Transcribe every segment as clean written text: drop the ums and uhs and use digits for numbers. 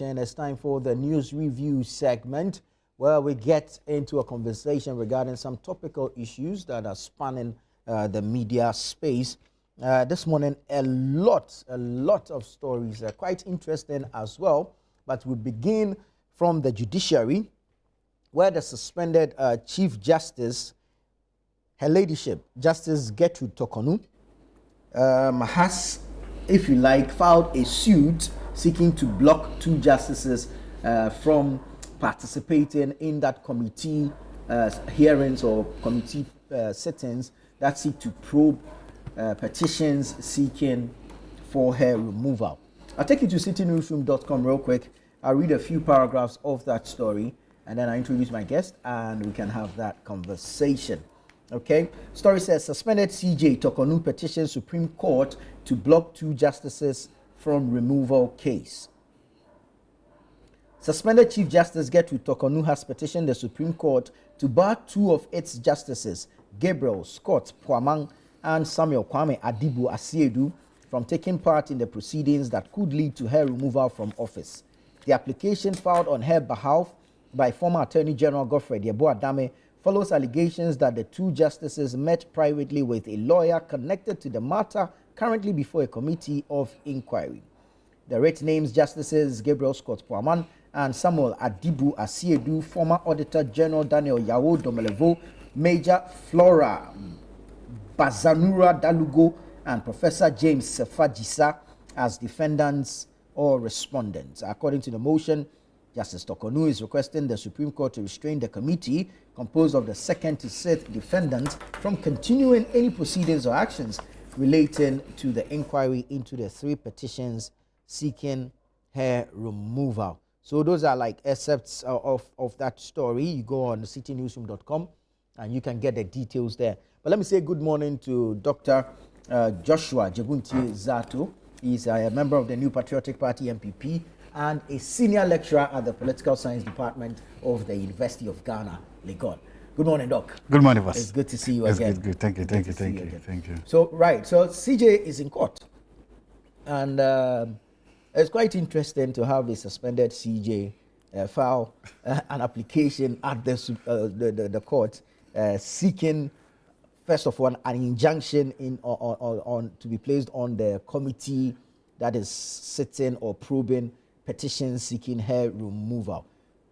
It's time for the news review segment where we get into a conversation regarding some topical issues that are spanning the media space. This morning, a lot of stories, quite interesting as well. But we begin from the judiciary, where the suspended Chief Justice, Her Ladyship, Justice Gertrude Torkornoo, has, if you like, filed a suit seeking to block two justices from participating in that committee hearings or committee sittings that seek to probe petitions seeking for her removal. I'll take you to citynewsroom.com real quick. I'll read a few paragraphs of that story and then I introduce my guest and we can have that conversation. Okay, story says suspended CJ Torkornoo petitions Supreme Court to block two justices from removal case. Suspended Chief Justice Gertrude Torkornoo has petitioned the Supreme Court to bar two of its justices, Gabriel Scott Poamang and Samuel Kwame Adibu Asiedu, from taking part in the proceedings that could lead to her removal from office. The application filed on her behalf by former Attorney General Godfrey Yeboah-Dame follows allegations that the two justices met privately with a lawyer connected to the matter currently before a committee of inquiry. The writ names Justices Gabriel Scott Poamang and Samuel Adibu Asiedu, former Auditor General Daniel Yawo Domelevo, Major Flora Bazanura Dalugo, and Professor James Sefajisa as defendants or respondents. According to the motion, Justice Torkornoo is requesting the Supreme Court to restrain the committee, composed of the second to sixth defendants, from continuing any proceedings or actions relating to the inquiry into the three petitions seeking her removal. So those are like excerpts of that story. You go on citynewsroom.com and you can get the details there. But let me say good morning to Dr. Joshua Jegunti Zato. He's a member of the New Patriotic Party MPP and a senior lecturer at the Political Science Department of the University of Ghana, Legon. Good morning, Doc. Good morning, boss. It's good to see you it's again. Good. Thank you. Thank you. So, right. So, CJ is in court. And it's quite interesting to have a suspended CJ file an application at the court seeking, first of all, an injunction on to be placed on the committee that is sitting or probing petitions seeking her removal.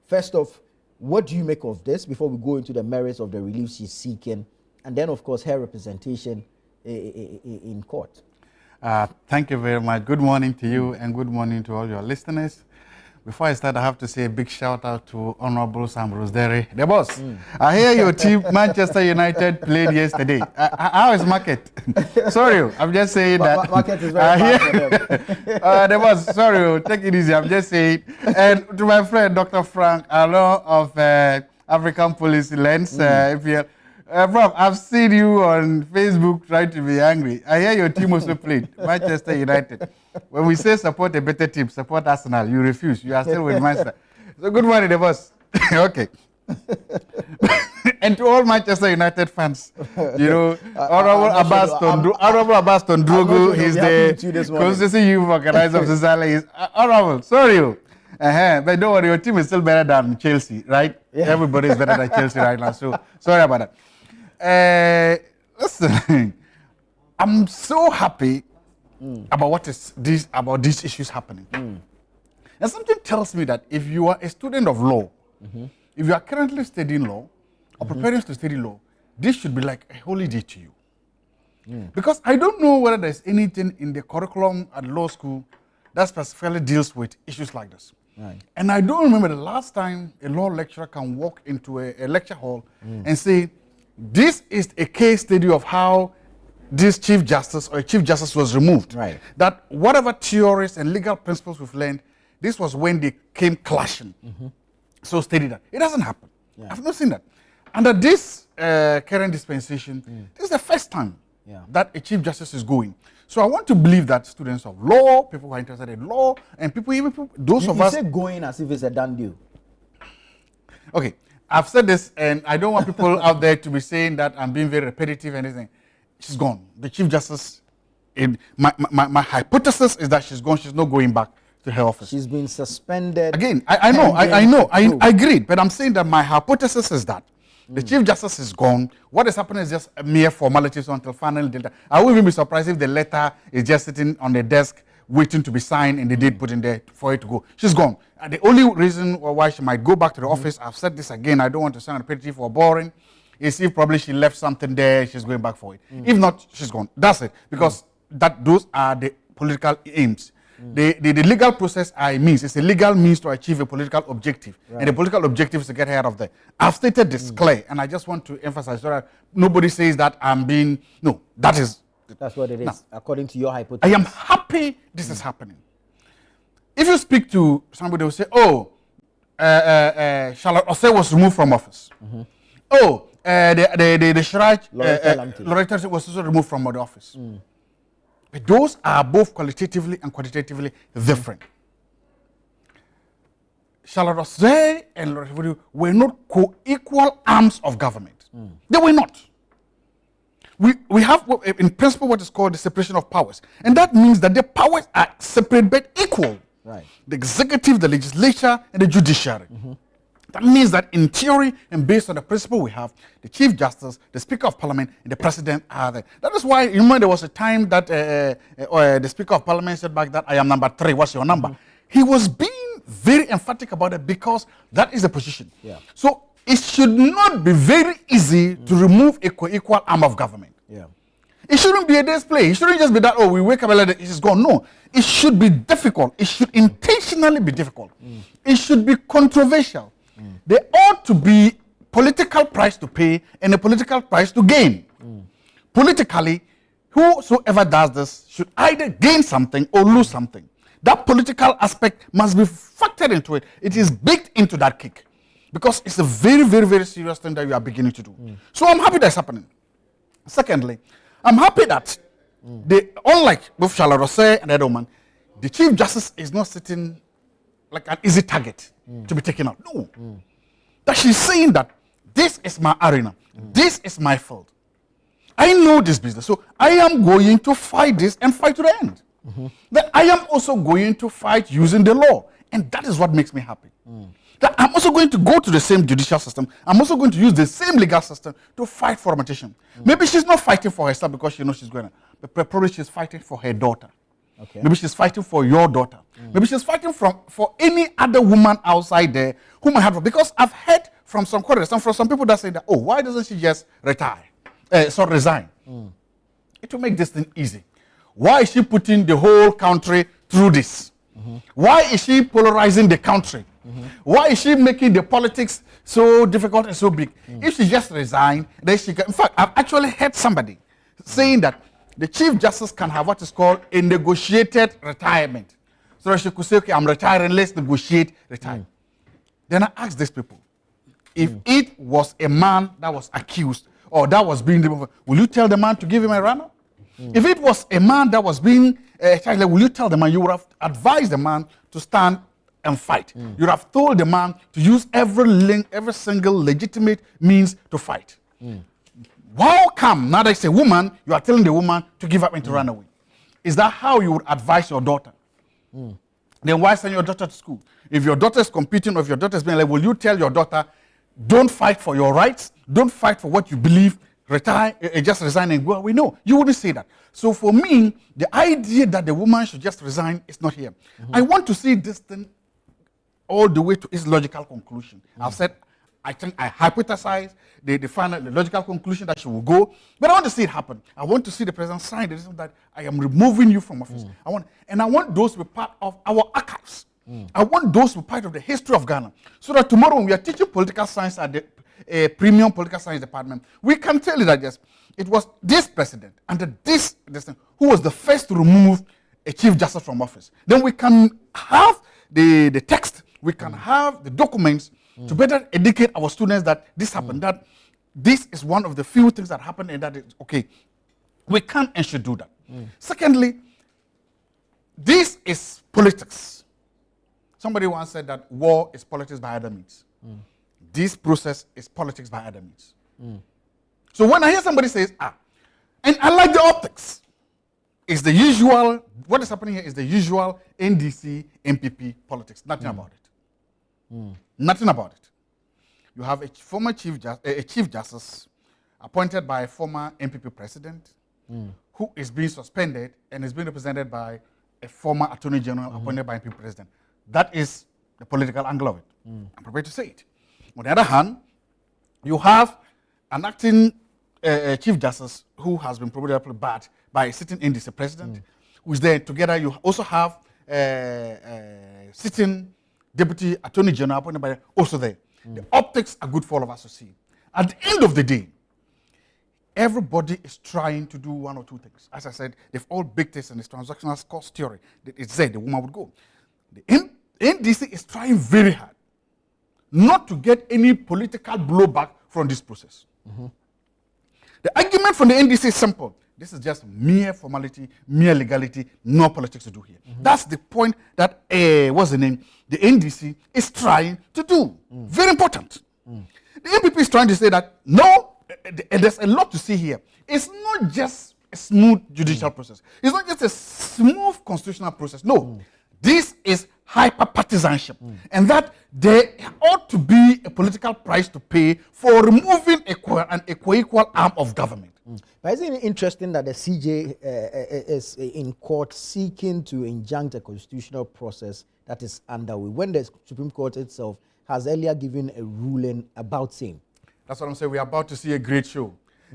First off, what do you make of this before we go into the merits of the relief she's seeking, and then, of course, her representation in court? Thank you very much. Good morning to you and good morning to all your listeners. Before I start, I have to say a big shout out to Honorable Sam Rosedere, the boss. I hear your team, Manchester United, played yesterday. How is market? Sorry, I'm just saying that. Market is very bad for them. The boss, sorry, take it easy. I'm just saying. And to my friend, Dr. Frank Alon of African Policy Lens, Prof, I've seen you on Facebook trying to be angry. I hear your team also played, Manchester United. When we say support a better team, support Arsenal, you refuse. You are still with Manchester. So good morning, the boss. Okay. And to all Manchester United fans, you know, Honorable Abbas Tondrogo, he's the constituency youth organizer of Society. Honorable, sorry. But don't worry, your team is still better than Chelsea, right? Yeah. Everybody is better than Chelsea right now. So sorry about that. Listen, I'm so happy about these issues happening. And something tells me that if you are a student of law, if you are currently studying law or preparing to study law, this should be like a holiday to you. Because I don't know whether there's anything in the curriculum at law school that specifically deals with issues like this. Right. And I don't remember the last time a law lecturer can walk into a lecture hall and say, this is a case study of how this chief justice or a chief justice was removed. Right. That whatever theories and legal principles we've learned, this was when they came clashing. So study that. It doesn't happen. Yeah. I've not seen that. Under this current dispensation, this is the first time that a chief justice is going. So I want to believe that students of law, people who are interested in law, and those of us... You say going as if it's a done deal. Okay. I've said this, and I don't want people out there to be saying that I'm being very repetitive and anything. She's gone. The Chief Justice, my hypothesis is that she's gone. She's not going back. to her office. She's been suspended. Again, I know, I agreed, but I'm saying that my hypothesis is that the Chief Justice is gone. What is happening is just a mere formalities until finally. I wouldn't even be surprised if the letter is just sitting on the desk waiting to be signed and the date put in there for it to go. She's gone. And the only reason why she might go back to the office, I've said this again, I don't want to sound repetitive or boring, is if probably she left something there, she's going back for it. If not, she's gone. That's it. Because those are the political aims. The legal process means it's a legal means to achieve a political objective, and the political objective is to get her out of there. I've stated this clear, and I just want to emphasize so that nobody says that I'm being that's what it is, according to your hypothesis. I am happy this is happening. If you speak to somebody, they will say, "Oh, Charlotte Osei was removed from office." Oh, the Shraj Loretta was also removed from the office. But those are both qualitatively and quantitatively different. Charlotte Osei and Loretta were not co-equal arms of government. They were not. We have, in principle, what is called the separation of powers. And that means that the powers are separate but equal. Right. The executive, the legislature, and the judiciary. That means that in theory and based on the principle we have, the Chief Justice, the Speaker of Parliament, and the President are there. That is why, you remember there was a time that the Speaker of Parliament said back that I am number 3, what's your number? He was being very emphatic about it because that is the position. Yeah. So it should not be very easy to remove a co-equal arm of government. Yeah. It shouldn't be a day's play. It shouldn't just be that, we wake up and it is gone. No, it should be difficult. It should intentionally be difficult. It should be controversial. There ought to be political price to pay and a political price to gain. Politically, whosoever does this should either gain something or lose something. That political aspect must be factored into it. It is baked into that cake because it's a very, very, very serious thing that you are beginning to do. So I'm happy that's happening. Secondly, I'm happy that unlike both Charlotte Osei and the other woman, the Chief Justice is not sitting like an easy target to be taken out. No. That she's saying that this is my arena. This is my field. I know this business. So I am going to fight this and fight to the end. That I am also going to fight using the law. And that is what makes me happy. That I'm also going to go to the same judicial system. I'm also going to use the same legal system to fight for representation. Maybe she's not fighting for herself because she knows she's going to. But probably she's fighting for her daughter. Okay. Maybe she's fighting for your daughter. Maybe she's fighting for any other woman outside there who might have. Because I've heard from some quarters and from some people that say that, why doesn't she just retire? Resign. It will make this thing easy. Why is she putting the whole country through this? Why is she polarizing the country? Why is she making the politics so difficult and so big? If she just resigned, then she can. In fact, I've actually heard somebody saying that the Chief Justice can have what is called a negotiated retirement. So she could say, okay, I'm retiring, let's negotiate retire. Then I asked these people, if it was a man that was accused or that was being removed, will you tell the man to give him a runner? If it was a man that was being charged, will you tell the man, you would have advised the man to stand and fight. You would have told the man to use every single legitimate means to fight. How come now that it's a woman, you are telling the woman to give up and to run away? Is that how you would advise your daughter? Then why send your daughter to school? If your daughter is competing or if your daughter is being like, will you tell your daughter, don't fight for your rights, don't fight for what you believe, retire, just resign and go away? No, you wouldn't say that. So for me, the idea that the woman should just resign is not here. I want to see this thing all the way to its logical conclusion. I've said, I think I hypothesize the logical conclusion that she will go, but I want to see it happen. I want to see the president sign the decision that I am removing you from office. I want those to be part of our archives. I want those to be part of the history of Ghana, so that tomorrow when we are teaching political science at the premium political science department, we can tell you that yes, it was this president under this who was the first to remove a Chief Justice from office. Then we can have the text, we can have the documents to better educate our students that this happened, that this is one of the few things that happened and that it's okay. We can and should do that. Secondly, this is politics. Somebody once said that war is politics by other means. This process is politics by other means. So when I hear somebody says, and I like the optics, is the usual, what is happening here is the usual NDC, MPP politics. Nothing about it. Nothing about it. You have a former chief justice appointed by a former MPP president who is being suspended and is being represented by a former attorney general appointed by a MPP president. That is the political angle of it. I'm prepared to say it. On the other hand, you have an acting chief justice who has been probably bad by a sitting NDC president, who is there. Together, you also have sitting deputy attorney general appointed by also there. The optics are good for all of us to see. At the end of the day, everybody is trying to do one or two things. As I said, they've all baked this in this transactional cost theory. It said the woman would go. The NDC is trying very hard not to get any political blowback from this process. The argument from the NDC is simple. This is just mere formality, mere legality, no politics to do here. That's the point that, what's the name? The NDC is trying to do. Very important. The MPP is trying to say that, no, there's a lot to see here. It's not just a smooth judicial process. It's not just a smooth constitutional process. No, this is hyper-partisanship. And that there ought to be a political price to pay for removing an equal arm of government. But isn't it interesting that the CJ is in court seeking to injunct a constitutional process that is underway when the Supreme Court itself has earlier given a ruling about same? That's what I'm saying. We're about to see a great show.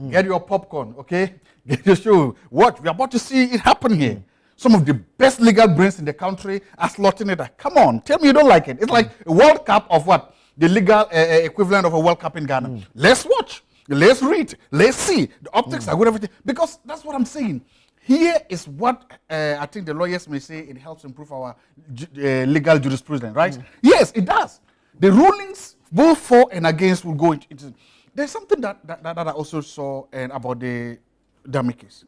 Get your popcorn, okay? Get your show. Watch. We're about to see it happen here. Some of the best legal brains in the country are slotting it. Come on, tell me you don't like it. It's like a World Cup of what? The legal equivalent of a World Cup in Ghana. Let's watch. Let's read. Let's see. The optics are good, everything. Because that's what I'm saying. Here is what I think the lawyers may say it helps improve our legal jurisprudence, right? Yes, it does. The rulings, both for and against, will go into. There's something that I also saw about the Dami case.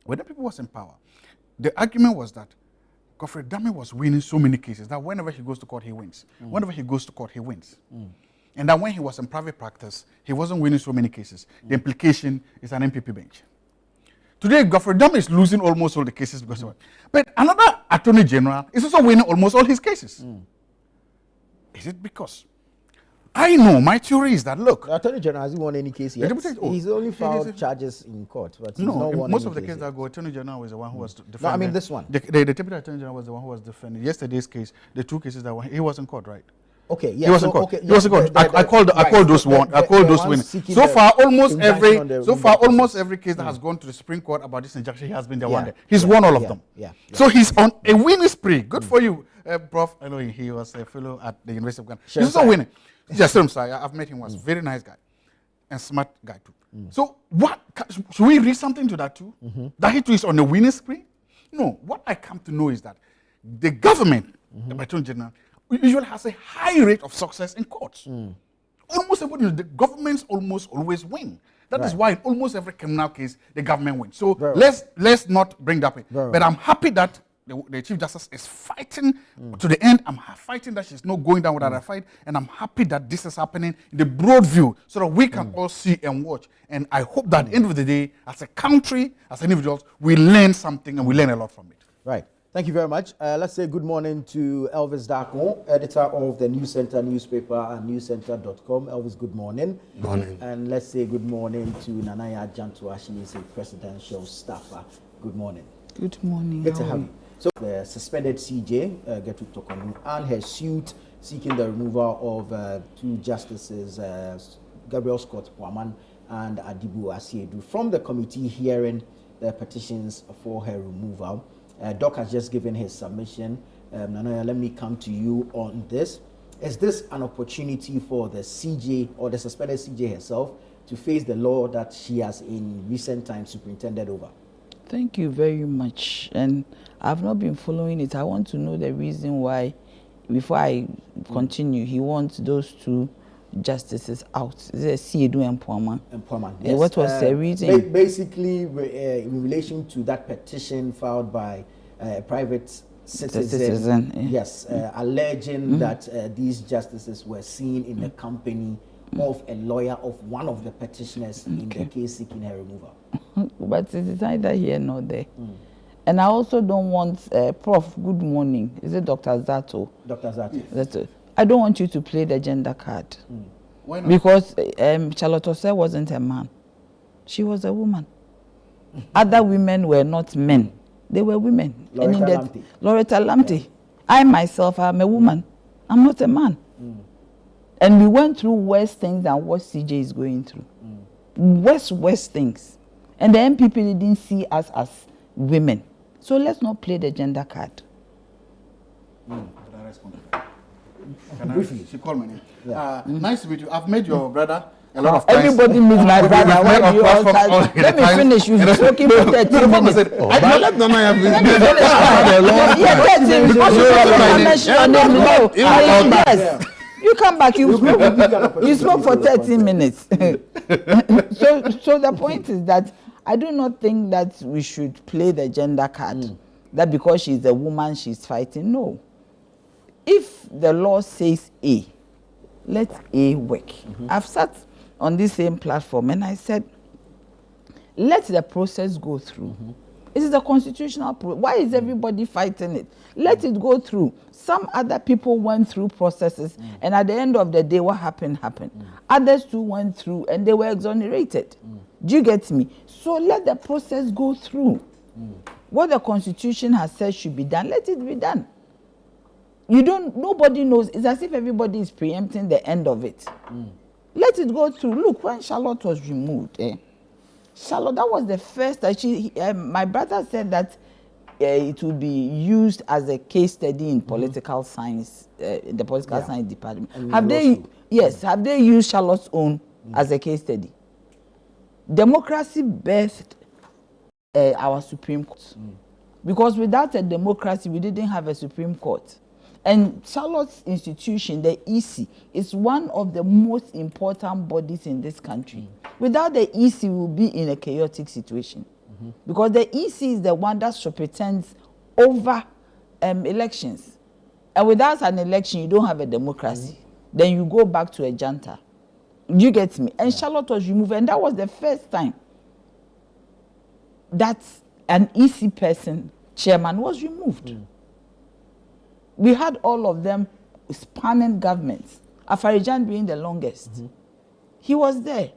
When the people was in power, the argument was that Godfrey Dami was winning so many cases that whenever he goes to court, he wins. Whenever he goes to court, he wins. And that when he was in private practice, he wasn't winning so many cases. The implication is an MPP bench. Today, Godfrey Dami is losing almost all the cases because of it. But another attorney general is also winning almost all his cases. Is it because? I know, my theory is that, look. The Attorney General hasn't won any case yet. He's only filed charges in court. But he's not won most of the case cases that go, Attorney General was the one who was defending. No, I mean this one. The Deputy Attorney General was the one who was defending. Yesterday's case, the two cases that he was in court, right? Okay, yeah. He was in court. Okay, he was in court. I called those winners. So far, almost every case that has gone to the Supreme Court about this injunction, he has been the one there. He's won all of them. So he's on a winning spree. Good for you, Prof. I know he was a fellow at the University of Ghana. He's also winning. Yes, I'm sorry. I've met him once. Very nice guy and smart guy too. So what should we read something to that too? That he too is on a winning spree? No. What I come to know is that the government, the Attorney General, usually has a high rate of success in courts. Almost everybody, the governments almost always win. That is why in almost every criminal case the government wins. So let's not bring that in. But I'm happy that the Chief Justice is fighting to the end. I'm fighting that she's not going down without a fight. And I'm happy that this is happening in the broad view so that we can all see and watch. And I hope that at the end of the day, as a country, as individuals, we learn something and we learn a lot from it. Right. Thank you very much. Let's say good morning to Elvis Darko, editor of the News Center newspaper and newscenter.com. Elvis, good morning. Good morning. And let's say good morning to Nanaya Jantua. She is a presidential staffer. Good morning. Good morning. Good to have you. So the suspended CJ, Gertrude Torkornoo, and her suit seeking the removal of two justices, Gabriel Scott Pwaman and Adibu Asiedu, from the committee hearing the petitions for her removal. Doc has just given his submission. Nanaya, let me come to you on this. Is this an opportunity for the CJ or the suspended CJ herself to face the law that she has in recent times superintended over? Thank you very much. And I've not been following it. I want to know the reason why, before I continue, he wants those two justices out. Is it Siedu and Pwaman? And Pwaman, yes. What was the reason? Basically, in relation to that petition filed by a private citizen, yes, alleging that these justices were seen in the company of a lawyer of one of the petitioners in the case seeking her removal. But it is neither here nor there. And I also don't want, Prof, good morning. Is it Dr. Zato? Dr. Zati. Zato. I don't want you to play the gender card. Why not? Because Charlotte Osei wasn't a man. She was a woman. Other women were not men. They were women. Loretta Lamptey. Yeah. I myself am a woman. I'm not a man. And we went through worse things than what CJ is going through. Worse things. And the MPP didn't see us as women. So let's not play the gender card. Briefly, she called my name. Yeah. Nice to meet you. I've met your brother a lot of times. Everybody meets my brother. Why do you all let me finish. You've spoken for 30 minutes. I let Nana have his Yes. You come back, you spoke for 30 minutes. So the point is that I do not think that we should play the gender card. That because she's a woman, she's fighting. No. If the law says A, let A work. I've sat on this same platform and I said, let the process go through. It is a constitutional process. Why is everybody fighting it? Let it go through. Some other people went through processes and at the end of the day, what happened. Others too went through and they were exonerated. Do you get me? So let the process go through. What the Constitution has said should be done, let it be done. Nobody knows. It's as if everybody is preempting the end of it. Let it go through. Look, when Charlotte was removed, Charlotte, that was the first that my brother said that it would be used as a case study in political science, in the political science department. Have they used Charlotte's own as a case study? Democracy birthed our Supreme Court. Because without a democracy, we didn't have a Supreme Court. And Charlotte's institution, the EC, is one of the most important bodies in this country. Without the EC, we will be in a chaotic situation. Because the EC is the one that pretends over elections. And without an election, you don't have a democracy. Then you go back to a junta. You get me? And Charlotte was removed. And that was the first time that an EC person, chairman, was removed. We had all of them spanning governments. Afarijan being the longest. He was there.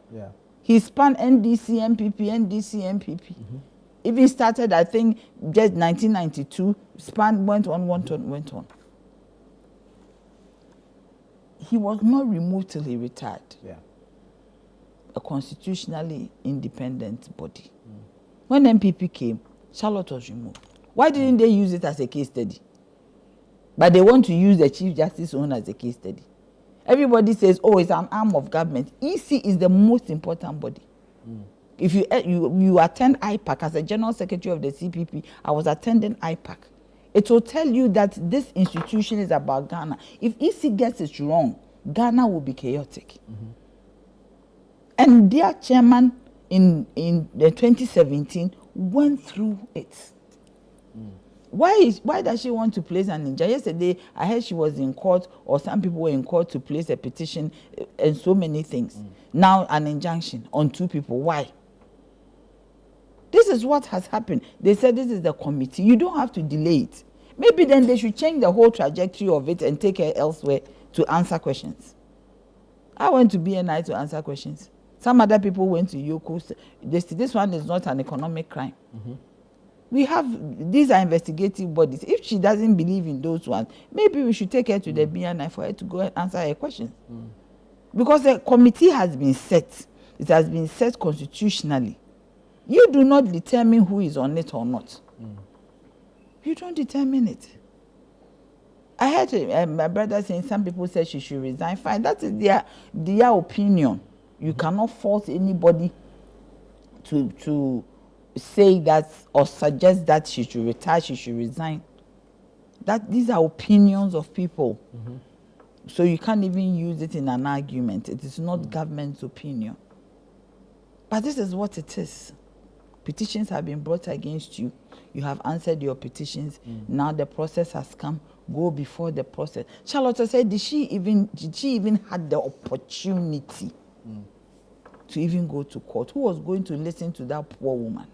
He spanned NDC, MPP. If he started, I think, just 1992, went on. He was not removed till he retired. A constitutionally independent body. When MPP came, Charlotte was removed. Why didn't they use it as a case study? But they want to use the Chief Justice own as a case study. Everybody says, oh, it's an arm of government. EC is the most important body. If you attend IPAC as a General Secretary of the CPP, I was attending IPAC. It will tell you that this institution is about Ghana. If EC gets it wrong, Ghana will be chaotic. And their chairman in 2017 went through it. Why does she want to place an injunction? Yesterday, I heard she was in court, or some people were in court to place a petition and so many things. Now an injunction on 2 people. Why? This is what has happened. They said this is the committee. You don't have to delay it. Maybe then they should change the whole trajectory of it and take her elsewhere to answer questions. I went to BNI to answer questions. Some other people went to Yoko. This one is not an economic crime. We have, these are investigative bodies. If she doesn't believe in those ones, maybe we should take her to the BNI for her to go and answer her questions. Because the committee has been set. It has been set constitutionally. You do not determine who is on it or not. You don't determine it. I heard my brother saying some people said she should resign. Fine, that is their opinion. You cannot force anybody to say that or suggest that she should retire, she should resign. These are opinions of people. So you can't even use it in an argument. It is not government's opinion. But this is what it is. Petitions have been brought against you. You have answered your petitions. Now the process has come. Go before the process. Charlotte said, did she even have the opportunity to even go to court? Who was going to listen to that poor woman?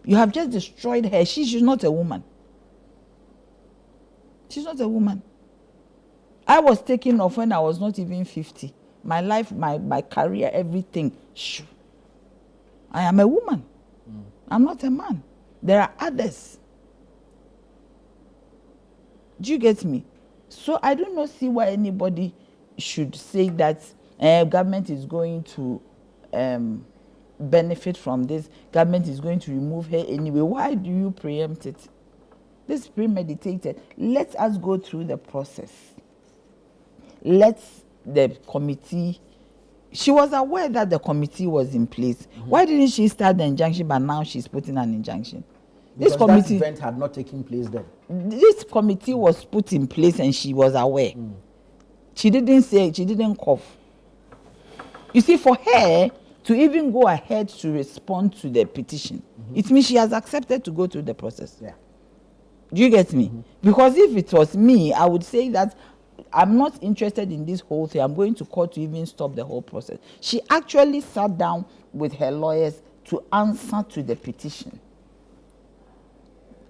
You have just destroyed her. She's not a woman. She's not a woman. I was taken off when I was not even 50. My life, my career, everything. Shoo. I am a woman. I'm not a man. There are others. Do you get me? So I do not see why anybody should say that government is going to benefit from this. Government is going to remove her anyway. Why do you preempt it? This is premeditated. Let us go through the process. Let the committee. She was aware that the committee was in place. Why didn't she start the injunction, but now she's putting an injunction? Because this committee, that event had not taken place then. This committee was put in place and she was aware. She didn't say, she didn't cough. You see, for her to even go ahead to respond to the petition, it means she has accepted to go through the process. Yeah. Do you get me? Because if it was me, I would say that I'm not interested in this whole thing. I'm going to court to even stop the whole process. She actually sat down with her lawyers to answer to the petition.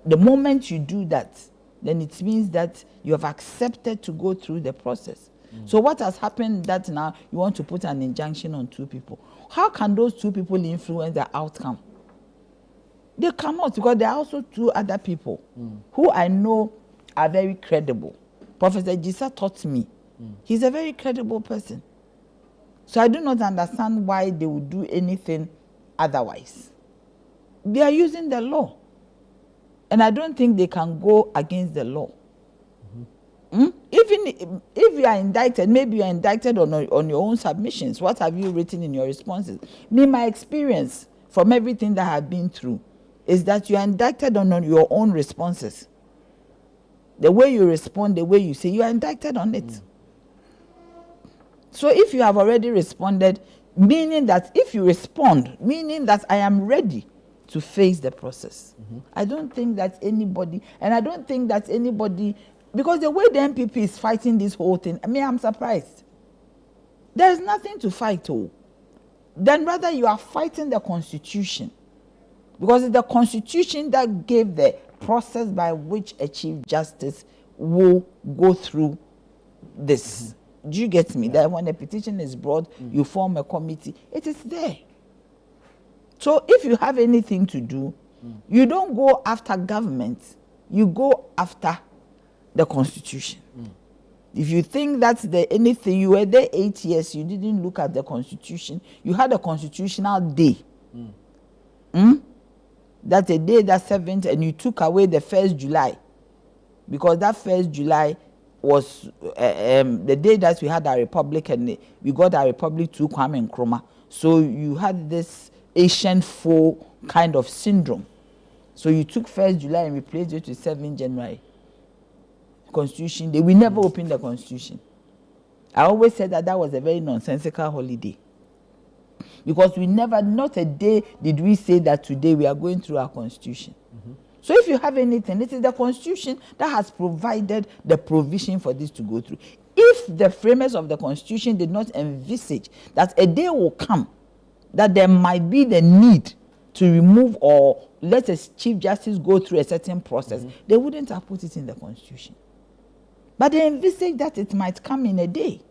The moment you do that, then it means that you have accepted to go through the process. So what has happened that now you want to put an injunction on 2 people? How can those 2 people influence the outcome? They cannot, because there are also 2 other people who I know are very credible. Professor Jisa taught me. He's a very credible person. So I do not understand why they would do anything otherwise. They are using the law. And I don't think they can go against the law. Even if you are indicted, maybe you are indicted on your own submissions. What have you written in your responses? My experience from everything that I've been through is that you are indicted on your own responses. The way you respond, the way you say, you are indicted on it. So if you have already responded, meaning that if you respond, meaning that I am ready to face the process. I don't think that anybody, because the way the MPP is fighting this whole thing, I'm surprised. There is nothing to fight. Then rather you are fighting the Constitution. Because it's the Constitution that gave the process by which a Chief Justice will go through this. Do you get me? That when a petition is brought, you form a committee. It is there. So if you have anything to do, you don't go after government. You go after the Constitution. If you think that's anything, you were there 8 years, you didn't look at the Constitution. You had a constitutional day. That's a day that 7th, and you took away the 1st July. Because that 1st July was the day that we had our republic, and we got our republic to Kwame Nkrumah. So you had this Asian foe kind of syndrome. So you took 1st July and replaced it with 7th January. Constitution Day. We never opened the Constitution. I always said that was a very nonsensical holiday. Because we never, not a day did we say that today we are going through our Constitution. So if you have anything, it is the Constitution that has provided the provision for this to go through. If the framers of the Constitution did not envisage that a day will come that there might be the need to remove or let a Chief Justice go through a certain process, they wouldn't have put it in the Constitution. But they envisage that it might come in a day.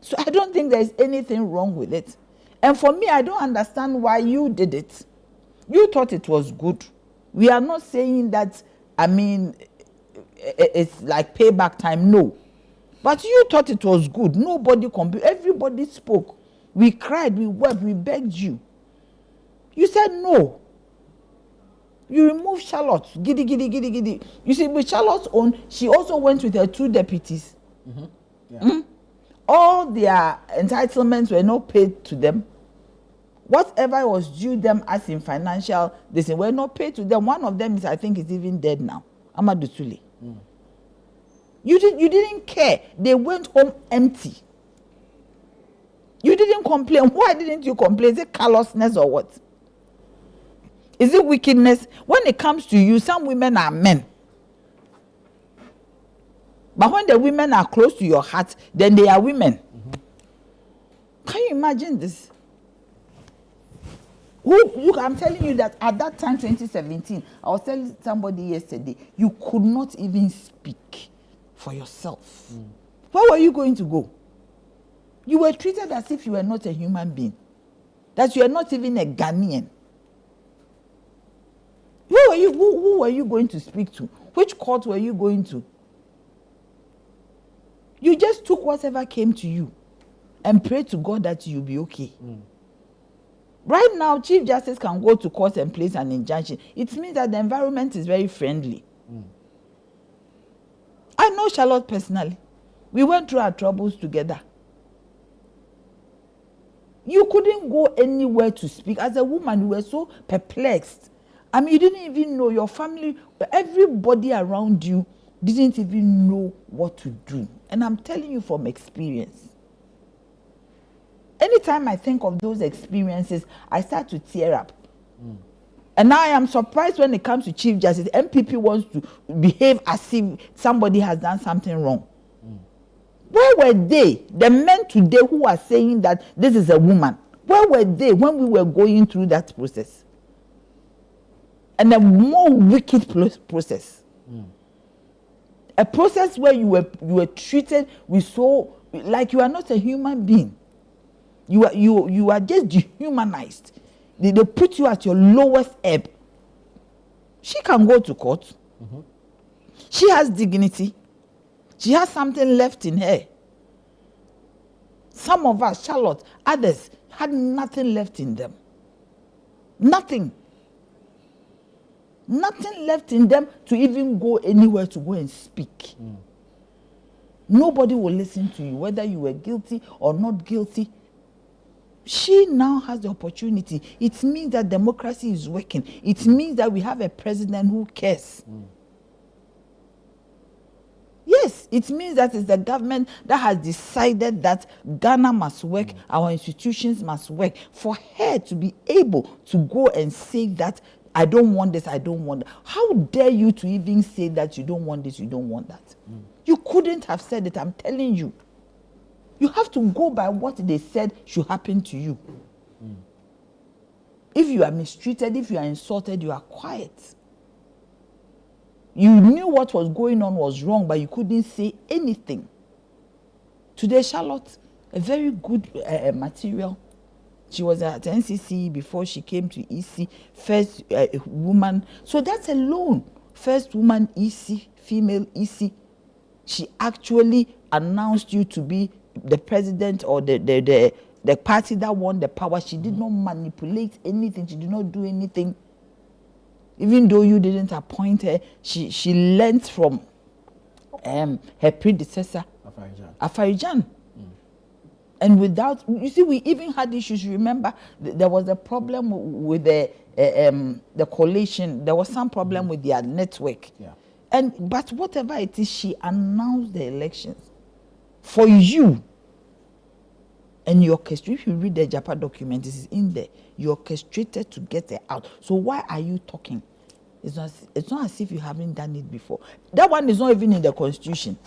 So I don't think there's anything wrong with it. And for me, I don't understand why you did it. You thought it was good. We are not saying that, it's like payback time, no. But you thought it was good. Nobody complained. Everybody spoke. We cried, we wept, we begged you. You said no. You removed Charlotte. Giddy, giddy, giddy, giddy. You see, with Charlotte's own, she also went with her 2 deputies. All their entitlements were not paid to them. Whatever was due them as in financial, they were not paid to them. One of them is, I think, is even dead now. Amadou Tule. You didn't care. They went home empty. You didn't complain. Why didn't you complain? Is it callousness or what? Is it wickedness? When it comes to you, some women are men. But when the women are close to your heart, then they are women. Can you imagine this. I'm telling you that at that time, 2017, I was telling somebody yesterday, you could not even speak for yourself. Where were you going to go? You were treated as if you were not a human being, that you are not even a Ghanaian. Where were you? Who were you going to speak to? Which court were you going to? You just took whatever came to you and prayed to God that you'll be okay. Right now, Chief Justice can go to court and place an injunction. It means that the environment is very friendly. I know Charlotte personally. We went through our troubles together. You couldn't go anywhere to speak. As a woman, you were so perplexed. I mean, you didn't even know your family, everybody around you didn't even know what to do. And I'm telling you from experience. Anytime I think of those experiences, I start to tear up. And now I am surprised when it comes to Chief Justice. MPP wants to behave as if somebody has done something wrong. Where were they? The men today who are saying that this is a woman. Where were they when we were going through that process? And a more wicked process. A process where you were treated with so, like you are not a human being. You are just dehumanized. They put you at your lowest ebb. She can go to court. She has dignity. She has something left in her. Some of us, Charlotte, others, had nothing left in them. Nothing. Nothing left in them to even go anywhere to go and speak. Nobody will listen to you, whether you were guilty or not guilty. She now has the opportunity. It means that democracy is working. It means that we have a president who cares. Yes, it means that it's the government that has decided that Ghana must work, our institutions must work. For her to be able to go and say that, I don't want this, I don't want that. How dare you to even say that you don't want this, you don't want that? You couldn't have said it, I'm telling you. You have to go by what they said should happen to you. If you are mistreated, if you are insulted, you are quiet. You knew what was going on was wrong, but you couldn't say anything. Today, Charlotte, a very good material. She was at NCC before she came to EC, first woman. So that's alone, first woman EC, female EC. She actually announced you to be the president or the party that won the power. She did not manipulate anything. She did not do anything. Even though you didn't appoint her, she learnt from her predecessor, Afarijan. And without, you see, we even had issues. Remember, there was a problem with the coalition. There was some problem with their network. But whatever it is, she announced the elections for you. And you orchestrated, if you read the Japa document, this is in there. You orchestrated to get her out. So why are you talking? It's not as if you haven't done it before. That one is not even in the constitution.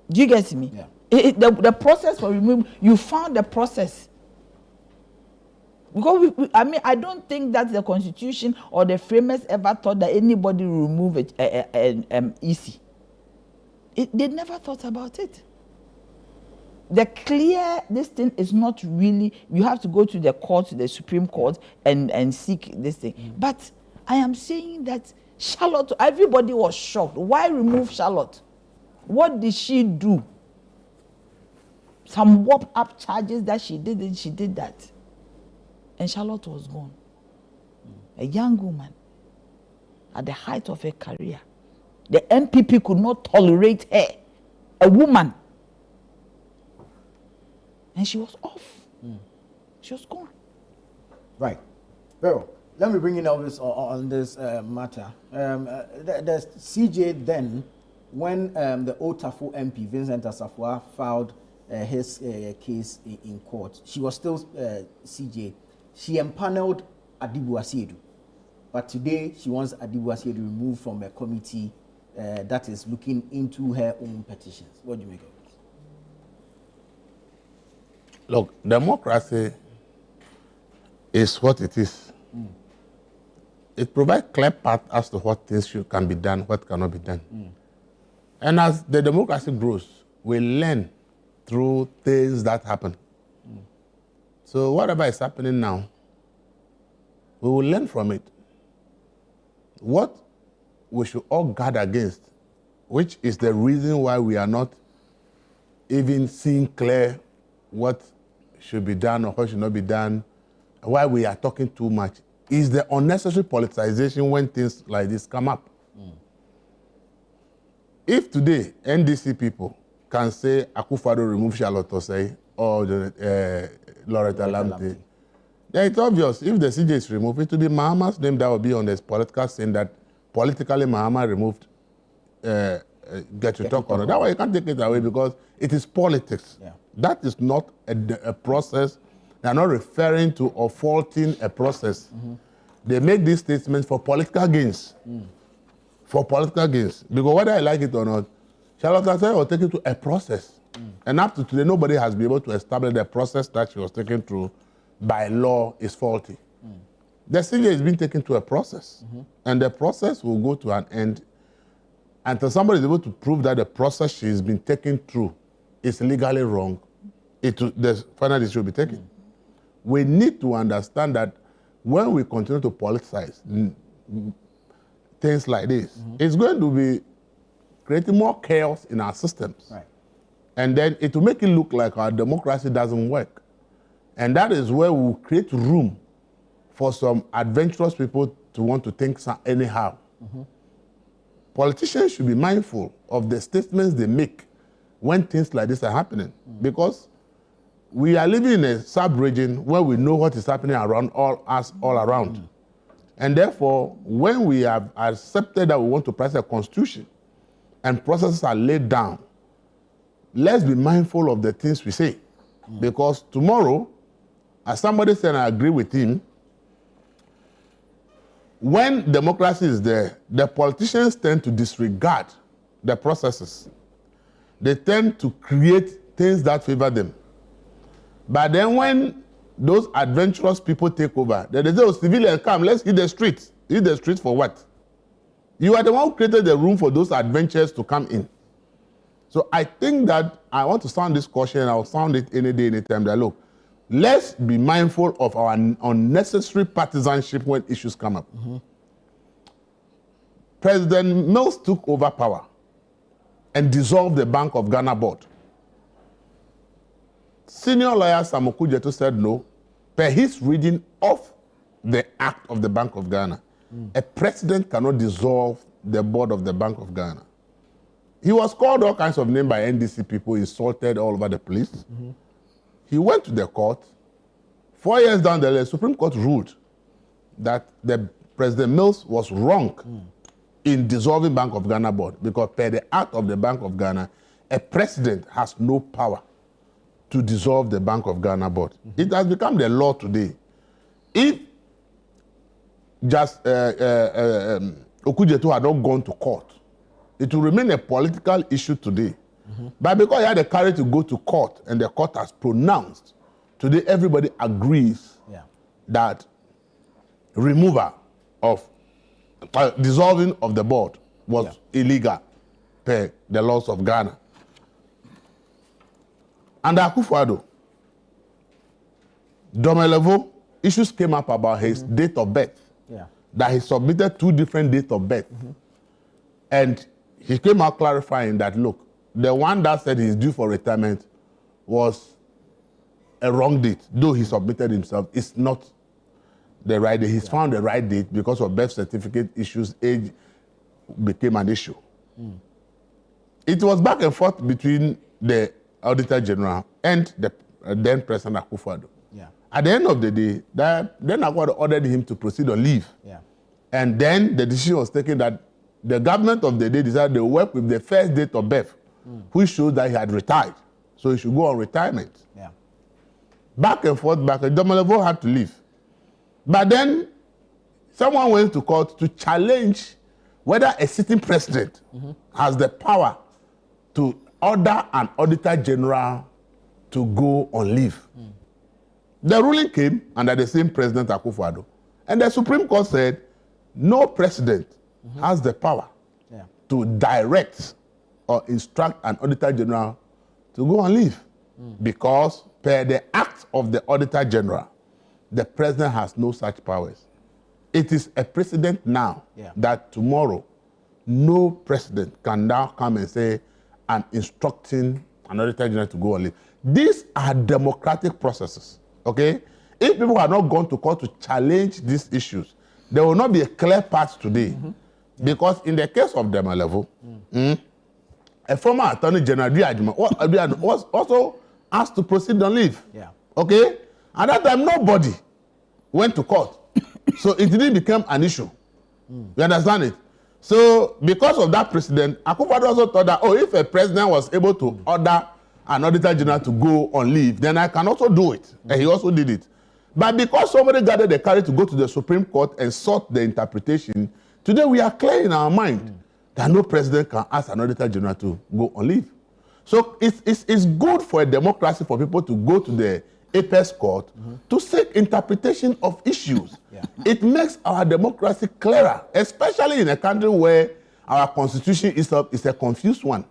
Do you get me? The process for removing, you found the process. Because I don't think that the constitution or the framers ever thought that anybody will remove it easy. They never thought about it. This thing is not really, you have to go to the court, the Supreme Court, and seek this thing. But I am saying that Charlotte, everybody was shocked. Why remove Charlotte? What did she do? Some warped up charges that she did that. And Charlotte was gone. A young woman at the height of her career. The MPP could not tolerate her. A woman. And she was off. She was gone. Right. Well, let me bring in Elvis on this matter. The CJ then, when the Otafo MP, Vincent Asafua, filed his case in court, she was still CJ. She empaneled Adibu Asiedu. But today, she wants Adibu Asiedu removed from a committee that is looking into her own petitions. What do you make of Look, democracy is what it is. It provides clear path as to what things can be done, what cannot be done. And as the democracy grows, we learn through things that happen. So whatever is happening now, we will learn from it. What we should all guard against, which is the reason why we are not even seeing clear what should be done or what should not be done, why we are talking too much, is the unnecessary politicization when things like this come up. If today NDC people can say Akufo-Addo remove Charlotte Osei or Loretta Lamte, then it's obvious if the CJ is removed, it will be Mahama's name that will be on this political scene that politically Mahama removed Torkornoo. That way you can't take it away because it is politics. Yeah. That is not a process. They are not referring to or faulting a process. They make these statements for political gains. For political gains. Because whether I like it or not, Charlotte Osei was taken to a process. And up to today, nobody has been able to establish the process that she was taken through by law is faulty. The CJ is being taken to a process. And the process will go to an end until somebody is able to prove that the process she has been taken through is legally wrong. The final decision will be taken. We need to understand that when we continue to politicize things like this, it's going to be creating more chaos in our systems. Right. And then it will make it look like our democracy doesn't work. And that is where we will create room for some adventurous people to want to think anyhow. Politicians should be mindful of the statements they make when things like this are happening. Because we are living in a sub-region where we know what is happening around all around. And therefore, when we have accepted that we want to pass a constitution and processes are laid down, let's be mindful of the things we say. Because tomorrow, as somebody said, and I agree with him, when democracy is there, the politicians tend to disregard the processes. They tend to create things that favor them. But then when those adventurous people take over, they say, oh, civilians, come, let's hit the streets. Hit the streets for what? You are the one who created the room for those adventurers to come in. So I think that I want to sound this caution, I'll sound it any day, anytime, that look, let's be mindful of our unnecessary partisanship when issues come up. President Mills took over power and dissolved the Bank of Ghana board. Senior lawyer Sam Okujeto said no, per his reading of the Act of the Bank of Ghana. A president cannot dissolve the board of the Bank of Ghana. He was called all kinds of names by NDC people, insulted all over the place. He went to the court. 4 years down the line, the Supreme Court ruled that the President Mills was wrong in dissolving Bank of Ghana board because per the Act of the Bank of Ghana, a president has no power to dissolve the Bank of Ghana board. It has become the law today. If just Okujeto had not gone to court, it will remain a political issue today. But because he had the courage to go to court and the court has pronounced, today everybody agrees that removal of dissolving of the board was illegal per the laws of Ghana. Under Akufo-Addo, Domelevo, issues came up about his date of birth. That he submitted 2 different dates of birth. And he came out clarifying that, look, the one that said he's due for retirement was a wrong date, though he submitted himself. It's not the right date. He's found the right date because of birth certificate issues, age became an issue. It was back and forth between the Auditor General and the then President Akufo-Addo. At the end of the day, then Akufo-Addo ordered him to proceed on leave. And then the decision was taken that the government of the day decided to work with the first date of birth, which showed that he had retired. So he should go on retirement. Back and forth, Domelevo had to leave. But then someone went to court to challenge whether a sitting president has the power to order an Auditor General to go on leave. The ruling came under the same President Akufo-Addo, and the Supreme Court said no president has the power to direct or instruct an Auditor General to go on leave, because per the act of the Auditor General, the president has no such powers. It is a precedent now that tomorrow no president can now come and say, I'm instructing an Auditor General to go on leave. These are democratic processes, okay? If people have not gone to court to challenge these issues, there will not be a clear path today. Because in the case of Dema Level, a former Attorney General was also asked to proceed on leave. Okay? At that time, nobody went to court. So it didn't become an issue. You understand it? So because of that precedent, Akufo-Addo also thought that, if a president was able to order an Auditor General to go on leave, then I can also do it. And he also did it. But because somebody gathered the courage to go to the Supreme Court and sought the interpretation, today we are clear in our mind that no president can ask an Auditor General to go on leave. So it's good for a democracy for people to go to the Apex Court to seek interpretation of issues. It makes our democracy clearer, especially in a country where our constitution is a confused one.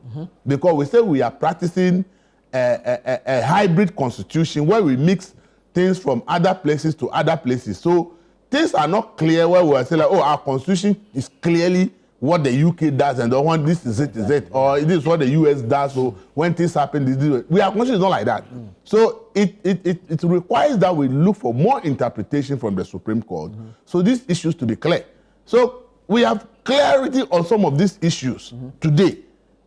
Because we say we are practicing a hybrid constitution where we mix things from other places to other places. So things are not clear where we are saying, like, our constitution is clearly what the UK does, and the one this is it, or this is what the US does. So when things happen, our constitution is not like that. So it requires that we look for more interpretation from the Supreme Court, so these issues to be clear. So we have clarity on some of these issues today,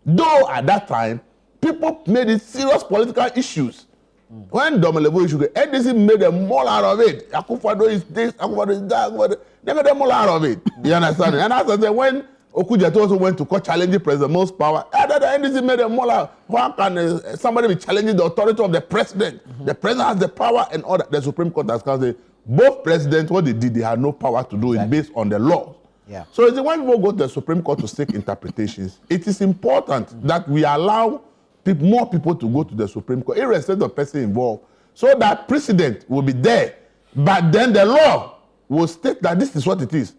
though at that time people made it serious political issues. When Domelevo issue, NDC made a mole out of it. Akufo-Addo is this, Akufo-Addo is that. They made a mole out of it. You understand? And as I said, when Okujeto also went to court challenging President Most Power, the NDC made a mole out. How can somebody be challenging the authority of the president? The president has the power and order. The Supreme Court has come say both presidents, what they did, they had no power to do it based on the law. So it's when people go to the Supreme Court to seek interpretations, it is important that we allow more people to go to the Supreme Court, irrespective of the person involved, so that precedent will be there. But then the law will state that this is what it is.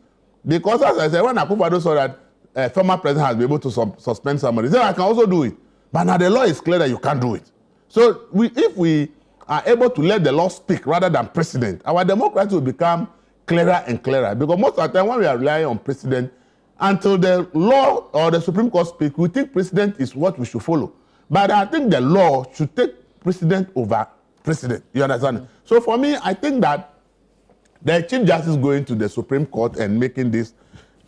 Because as I said, when Akufo-Addo saw that a former president has been able to suspend somebody, he said, I can also do it. But now the law is clear that you can't do it. So if we are able to let the law speak rather than precedent, our democracy will become clearer and clearer. Because most of the time when we are relying on precedent, until the law or the Supreme Court speak, we think precedent is what we should follow. But I think the law should take precedent over precedent. You understand? So for me, I think that the Chief Justice going to the Supreme Court and making this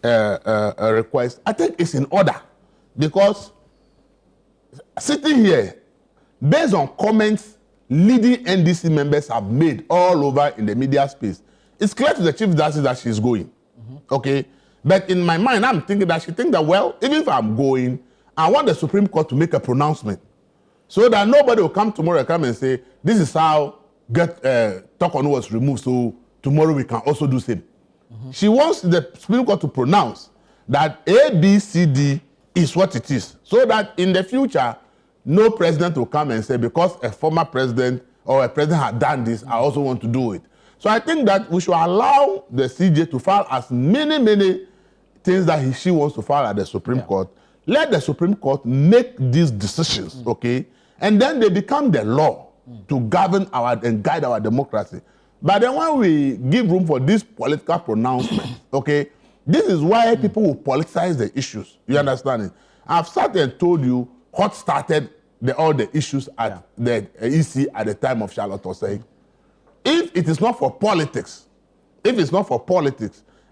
request, I think it's in order. Because sitting here, based on comments leading NDC members have made all over in the media space, it's clear to the Chief Justice that she's going. Okay? But in my mind, I'm thinking that she thinks that, well, even if I'm going, I want the Supreme Court to make a pronouncement so that nobody will come tomorrow and come and say, this is how Torkornoo was removed, so tomorrow we can also do same. She wants the Supreme Court to pronounce that A, B, C, D is what it is, so that in the future, no president will come and say, because a former president or a president had done this, I also want to do it. So I think that we should allow the CJ to file as many things that she wants to file at the Supreme Court. Let the Supreme Court make these decisions, okay? And then they become the law to govern and guide our democracy. But then when we give room for this political pronouncement, okay, this is why people will politicize the issues. You understand it? I've sat and told you what started all the issues at the EC at the time of Charlotte Osei. If it is not for politics,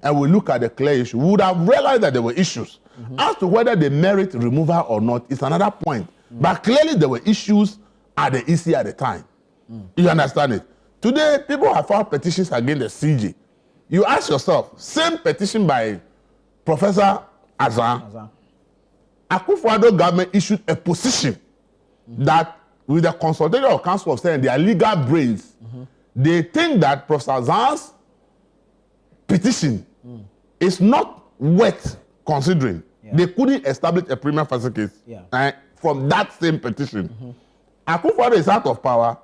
and we look at the clear issue, we would have realized that there were issues. As to whether they merit removal or not is another point. But clearly there were issues at the EC at the time. You understand it? Today, people have filed petitions against the CJ. You ask yourself, same petition by Professor Azan, Akufo-Addo government issued a position that with the consultation of Council of State and their legal brains, they think that Professor Azan's petition is not worth considering. They couldn't establish a prima facie case from that same petition. Akufo-Addo is out of power,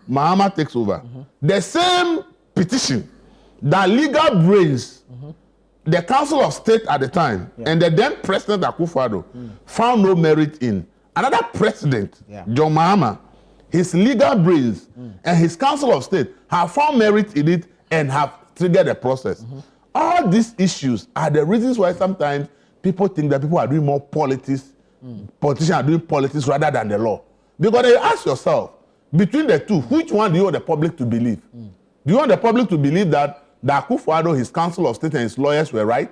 Mahama takes over. The same petition that legal brains, the Council of State at the time, and the then President Akufo-Addo found no merit in. Another president, John Mahama, his legal brains and his Council of State have found merit in it and have triggered the process. All these issues are the reasons why sometimes people think that people are doing more politics, politicians are doing politics rather than the law. Because you ask yourself, between the two, which one do you want the public to believe? Do you want the public to believe that Akufo-Addo, his Council of State and his lawyers were right?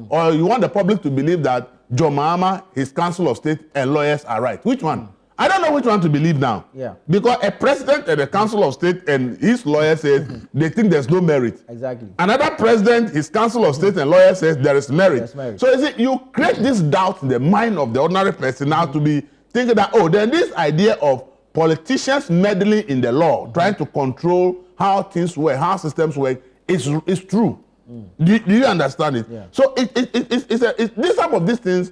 Or you want the public to believe that John Mahama, his Council of State and lawyers are right? Which one? I don't know which one to believe now. Because a president and a Council of State and his lawyer says they think there's no merit. Exactly. Another president, his Council of State and lawyer says there is merit. So is it, you create this doubt in the mind of the ordinary person now to be thinking that, oh, then this idea of politicians meddling in the law, trying to control how things work, how systems work, is true. Do you understand it? So these some of these things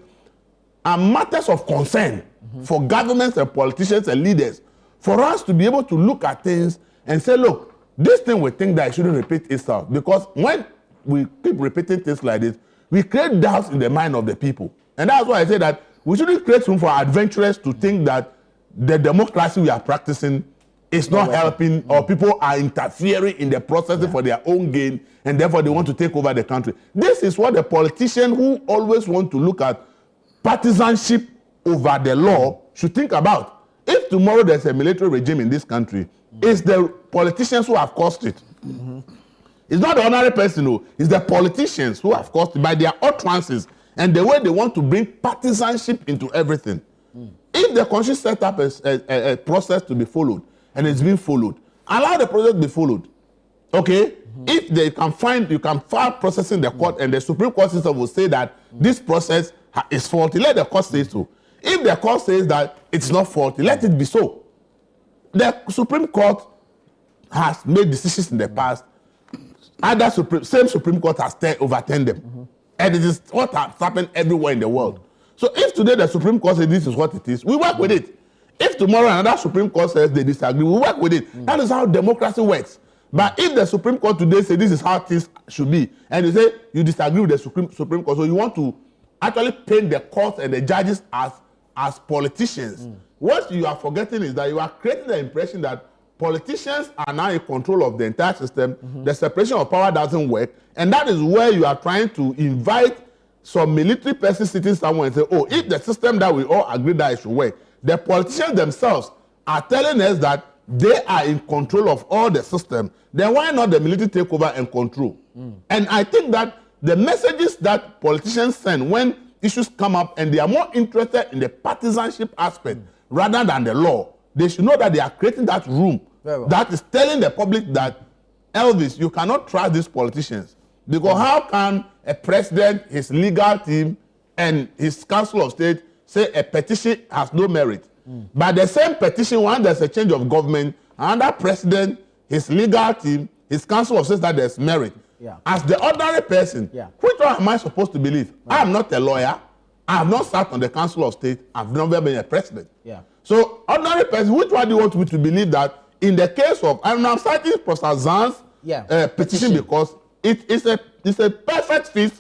are matters of concern for governments and politicians and leaders, for us to be able to look at things and say, look, this thing we think that it shouldn't repeat itself. Because when we keep repeating things like this, we create doubts in the mind of the people. And that's why I say that we shouldn't create room for adventurers to think that the democracy we are practicing is not helping, or people are interfering in the process for their own gain, and therefore they want to take over the country. This is what the politicians who always want to look at partisanship over the law should think about. If tomorrow there's a military regime in this country, it's the politicians who have caused it. It's not the ordinary person who, it's the politicians who have caused it by their utterances and the way they want to bring partisanship into everything. If the country set up a process to be followed, and it's being followed, allow the process to be followed. Okay? If they can find, you can file process in the court, and the Supreme Court system will say that this process is faulty, let the court say so. If the court says that it's not faulty, let it be so. The Supreme Court has made decisions in the past. Same Supreme Court has overturned them. And it is what has happened everywhere in the world. So if today the Supreme Court says this is what it is, we work with it. If tomorrow another Supreme Court says they disagree, we work with it. That is how democracy works. But if the Supreme Court today says this is how things should be, and you say you disagree with the Supreme Court, so you want to actually paint the courts and the judges as politicians, what you are forgetting is that you are creating the impression that politicians are now in control of the entire system. The separation of power doesn't work, and that is where you are trying to invite some military person sitting somewhere and say, oh, if the system that we all agree that it should work, the politicians themselves are telling us that they are in control of all the system, then why not the military take over and control? And I think that the messages that politicians send when issues come up and they are more interested in the partisanship aspect rather than the law, they should know that they are creating that room that is telling the public that, Elvis, you cannot trust these politicians. Because how can a president, his legal team, and his Council of State say a petition has no merit? But the same petition, when there's a change of government, another president, his legal team, his Council of State, that there's merit. As the ordinary person, which one am I supposed to believe? I am not a lawyer. I have not sat on the Council of State. I've never been a president. So, ordinary person, which one do you want me to believe that in the case of, I'm now citing Professor Zan's petition because it's a perfect fit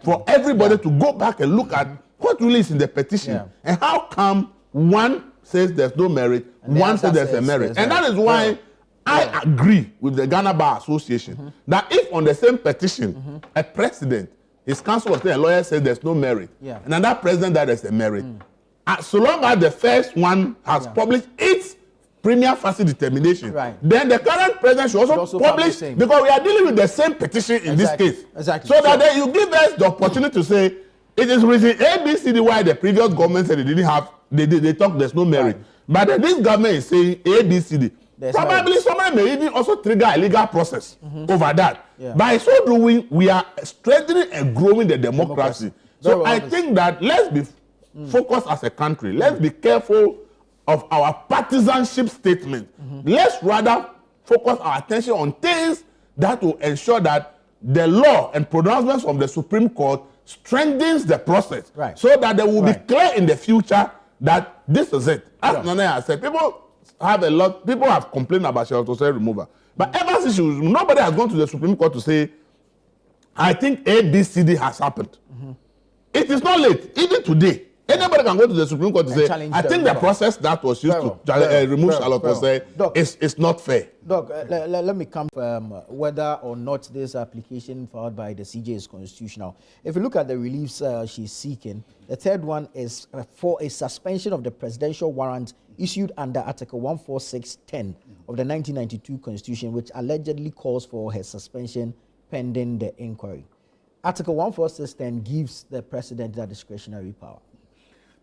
for everybody to go back and look at what really is in the petition and how come one says there's no merit, one says there's a merit. And that is why I agree with the Ghana Bar Association that if on the same petition a president, his Council of State and lawyer says there's no merit, and another president that there's a merit, so long as the first one has published its premier facie determination, then the current president should also publish, because we are dealing with the same petition in this case. So that then you give us the opportunity to say it is reason A, B, C, D, why the previous government said they didn't have, they talk there's no merit. But then this government is saying A, B, C, D. Probably somebody may even also trigger a legal process over that. By so doing, we are strengthening and growing the democracy. So I think that let's be focused as a country. Let's be careful of our partisanship statement. Let's rather focus our attention on things that will ensure that the law and pronouncements from the Supreme Court strengthens the process, so that there will be clear in the future that this is it. As Nana has said, people have a lot. People have complained about Shalotose removal, but ever since she was removed, nobody has gone to the Supreme Court to say, I think ABCD has happened. It is not late, even today. Anybody can go to the Supreme Court to say, I think the process that was used to remove Shalotose is not fair. Doc, let me confirm whether or not this application filed by the CJ is constitutional. If you look at the reliefs she's seeking, the third one is for a suspension of the presidential warrant issued under Article 14610 of the 1992 Constitution, which allegedly calls for her suspension pending the inquiry. Article 14610 gives the president that discretionary power.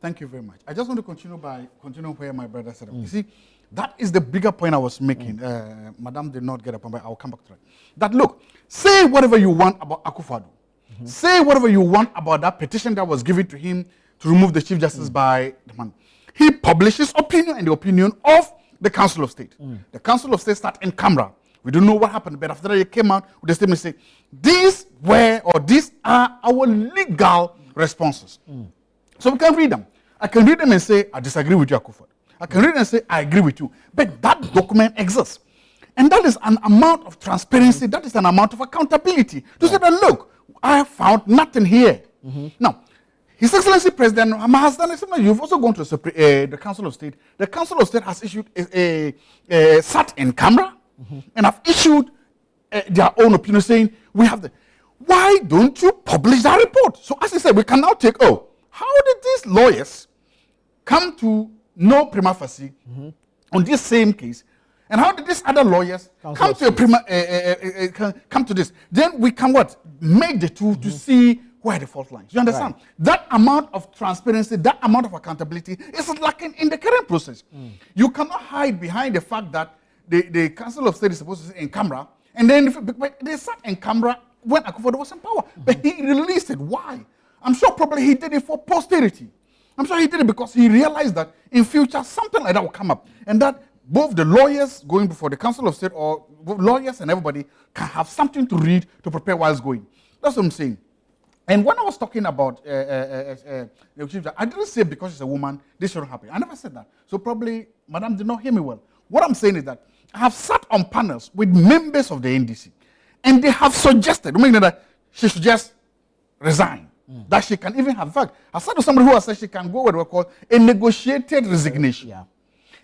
Thank you very much. I just want to continue where my brother said. You see, that is the bigger point I was making. Madam did not get a point, but I'll come back to it. That look, say whatever you want about Akufo-Addo. Say whatever you want about that petition that was given to him to remove the Chief Justice by the man. He published his opinion and the opinion of the Council of State. The Council of State sat in camera. We don't know what happened, but after that, he came out with a statement saying, these are our legal responses. So we can read them. I can read them and say, I disagree with you, Akufo. I can read them and say, I agree with you. But that document exists. And that is an amount of transparency. That is an amount of accountability. To say that, look, I have found nothing here. Now, His Excellency President has done it. You've also gone to the Council of State. The Council of State has issued a sat in camera and have issued their own opinion saying, we have the... Why don't you publish that report? So as I said, we can now take, how did these lawyers come to know prima facie on this same case? And how did these other lawyers come to this? Then we can make the two to see where the fault lines. You understand? Right. That amount of transparency, that amount of accountability is lacking in the current process. You cannot hide behind the fact that the Council of State is supposed to sit in camera, and then they sat in camera when Akufo-Addo was in power. But he released it. Why? I'm sure probably he did it for posterity. I'm sure he did it because he realized that in future something like that will come up. And that both the lawyers going before the Council of State or lawyers and everybody can have something to read to prepare while it's going. That's what I'm saying. And when I was talking about the Chief, I didn't say because she's a woman, this shouldn't happen. I never said that. So probably Madam did not hear me well. What I'm saying is that I have sat on panels with members of the NDC, and they have suggested that she should just resign. That she can even have, in fact, I said to somebody who has said she can go what we call a negotiated resignation.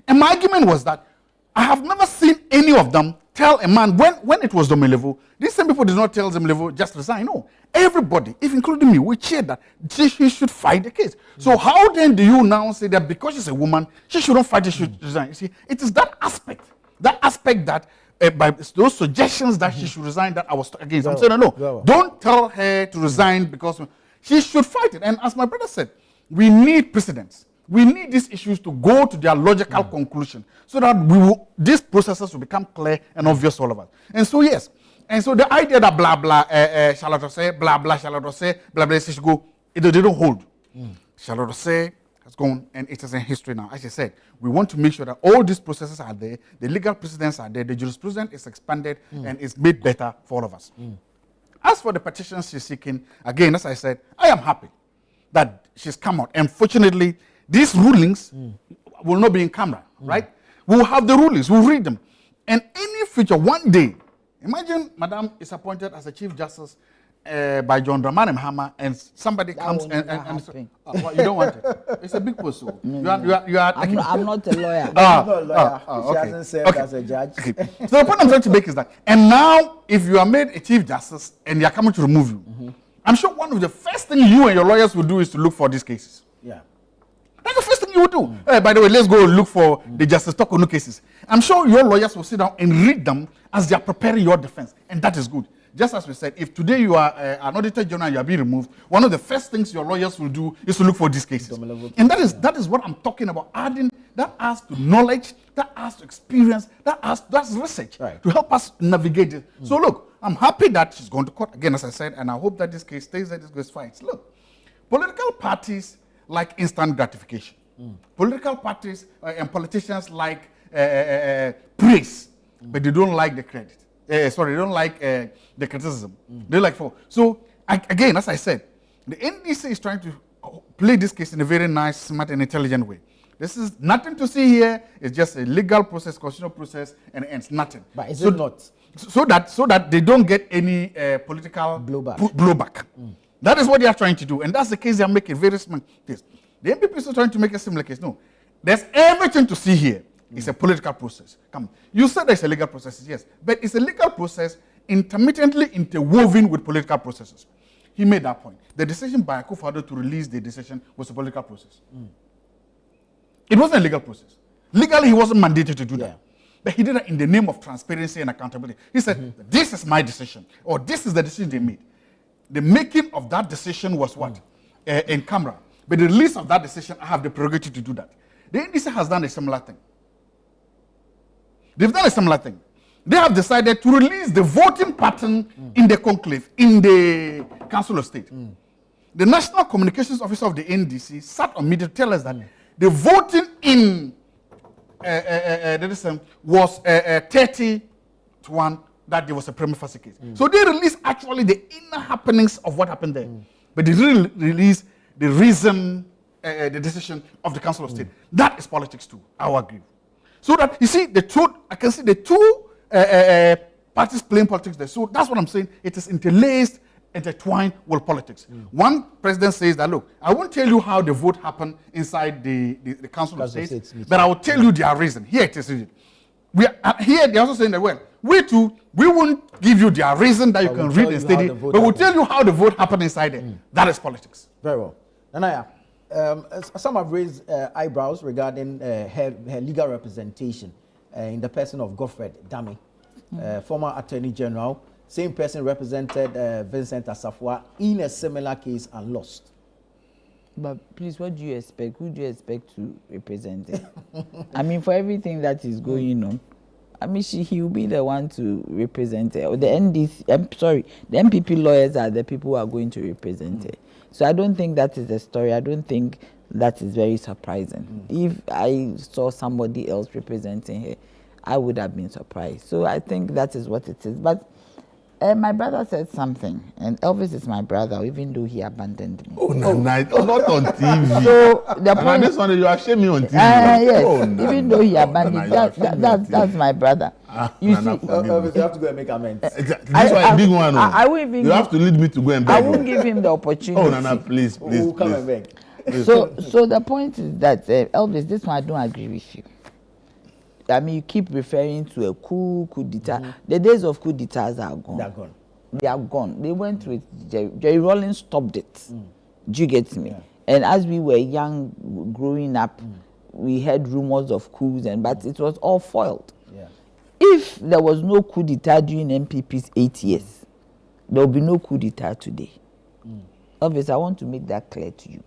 And my argument was that I have never seen any of them tell a man, when it was Domilevo, these same people did not tell Domilevo, just resign. No. Everybody, even including me, we cheered that she should fight the case. So how then do you now say that because she's a woman, she shouldn't fight, she should resign? You see, it is that aspect that by those suggestions that she should resign that I was against. I'm saying, no, don't tell her to resign because she should fight it. And as my brother said, we need precedents. We need these issues to go to their logical conclusion so that these processes will become clear and obvious to all of us. And so, yes. And so the idea that blah, blah, Shalotose, blah, blah, Shalotose, blah, blah, she should go, it didn't hold. Shalotose has gone, and it is in history now. As I said, we want to make sure that all these processes are there, the legal precedents are there, the jurisprudence is expanded and is made better for all of us. As for the petitions she's seeking, again, as I said, I am happy that she's come out. Unfortunately, these rulings will not be in camera, right? We'll have the rulings, we'll read them. And any future, one day, imagine Madam is appointed as a Chief Justice by John Dramani Mahama, and somebody comes and well, you don't want it. It's a big post. So you are I'm not a lawyer. She's not a lawyer. She hasn't served as a judge. So the point I'm trying to make is that, and now if you are made a Chief Justice and they are coming to remove you, I'm sure one of the first things you and your lawyers will do is to look for these cases. That's the first thing you will do. By the way, let's go look for the Justice Torkornoo cases. I'm sure your lawyers will sit down and read them as they are preparing your defense, and that is good. Just as we said, if today you are an auditor general and you are being removed, one of the first things your lawyers will do is to look for these cases. And that is what I'm talking about, adding that adds to knowledge, that adds to experience, that's research to help us navigate it. So look, I'm happy that she's going to court again, as I said, and I hope that this case stays there, this goes fine. Look, political parties like instant gratification. Political parties and politicians like praise, but they don't like the credit. They don't like the criticism. They like so again, as I said, the NDC is trying to play this case in a very nice, smart, and intelligent way. this is nothing to see here. It's just a legal process, constitutional process, and it ends nothing. But is it not? So that they don't get any political blowback. That is what they are trying to do, and that's the case they are making. Very smart case. The MPP is trying to make a similar case. No, there's everything to see here. It's a political process. Come, you said there's a legal process, yes, but it's a legal process intermittently interwoven with political processes. He made that point. The decision by Akufo-Addo to release the decision was a political process. It wasn't a legal process. Legally, he wasn't mandated to do that. But he did it in the name of transparency and accountability. He said, this is my decision, or this is the decision they made. The making of that decision was what? In camera. But the release of that decision, I have the prerogative to do that. The NDC has done a similar thing. They've done a similar thing. They have decided to release the voting pattern in the conclave, in the Council of State. The National Communications Officer of the NDC sat on media to tell us that the voting in was 30 to 1, that there was a prima facie case. So they released actually the inner happenings of what happened there. But they released the reason, the decision of the Council of State. That is politics too, I will agree. So that, you see, the truth, I can see the two parties playing politics there. So that's what I'm saying. It is interlaced, intertwined with politics. One president says that, look, I won't tell you how the vote happened inside the Council of States, but I will tell you their reason. Here it is. Here they're also saying that, well, we too, we won't give you their reason that you can read and study, but we'll tell you how the vote happened inside there. That is politics. Very well. Nanaya, some have raised eyebrows regarding her legal representation in the person of Godfred Dame, former Attorney General. Same person represented Vincent Asafwa in a similar case and lost. But please, what do you expect? Who do you expect to represent it? I mean, for everything that is going on, I mean, he will be the one to represent it. The MPP lawyers are the people who are going to represent it. So I don't think that is the story. I don't think that is very surprising. If I saw somebody else representing her, I would have been surprised. So I think that is what it is. But my brother said something, and Elvis is my brother, even though he abandoned me. Oh, no, not on TV. So the point, this one, you are shaming me on TV. Yes, oh, no, even though he abandoned me, that's my brother. You see, Elvis, you have to go and make amends. Exactly. This one, a big one. I won't even. You have to lead me to go and beg. I won't give him the opportunity. Oh, Nana, please. Come and beg. So the point is that Elvis, this one I don't agree with you. I mean, you keep referring to a coup d'etat. The days of coup d'etats are gone. They're gone. They are gone. They went with Jerry Rawlings stopped it. Do you get me? Yeah. And as we were young, growing up, we heard rumors of coups, but it was all foiled. Yeah. If there was no coup d'etat during MPP's 8 years, there will be no coup d'etat today. Obviously, I want to make that clear to you.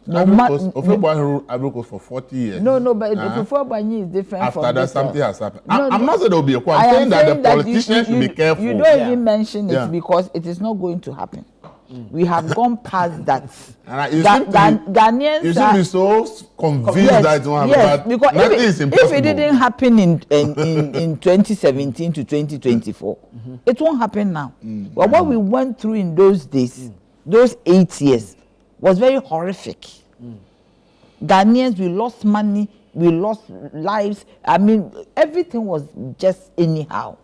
Ofebo for 40 years. No, but Ofebo is different after from that, this something has happened. No, I'm not saying there will be a coup. I I'm am saying that the politicians should be careful. You don't even mention it because it is not going to happen. We have gone past that. Ghanaians you should be so convinced that it won't happen. Yes, because if it didn't happen in 2017 to 2024, it won't happen now. But what we went through in those days, those 8 years, was very horrific. Ghanaians, we lost money, we lost lives. I mean, everything was just anyhow.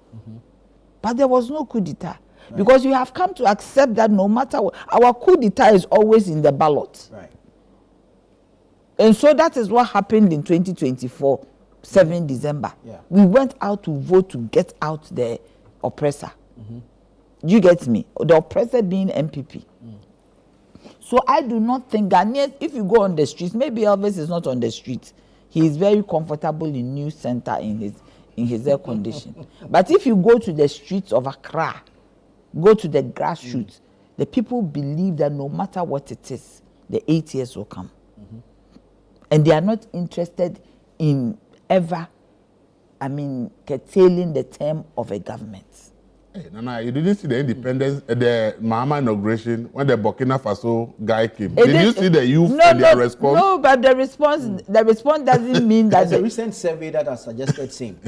But there was no coup d'etat. Right. Because you have come to accept that no matter what, our coup d'etat is always in the ballot. Right. And so that is what happened in 2024, 7 December. Yeah. We went out to vote to get out the oppressor. Do you get me? The oppressor being MPP. So I do not think Ghanaians, if you go on the streets, maybe Elvis is not on the streets. He is very comfortable in News Center in his air condition. But if you go to the streets of Accra, go to the grassroots, the people believe that no matter what it is, the 8 years will come. And they are not interested in ever, curtailing the term of a government. Hey, Nana, you didn't see the independence, the Mahama inauguration when the Burkina Faso guy came. Did you see the youth and their response? No, but the response doesn't mean that. There's a recent survey that has suggested same.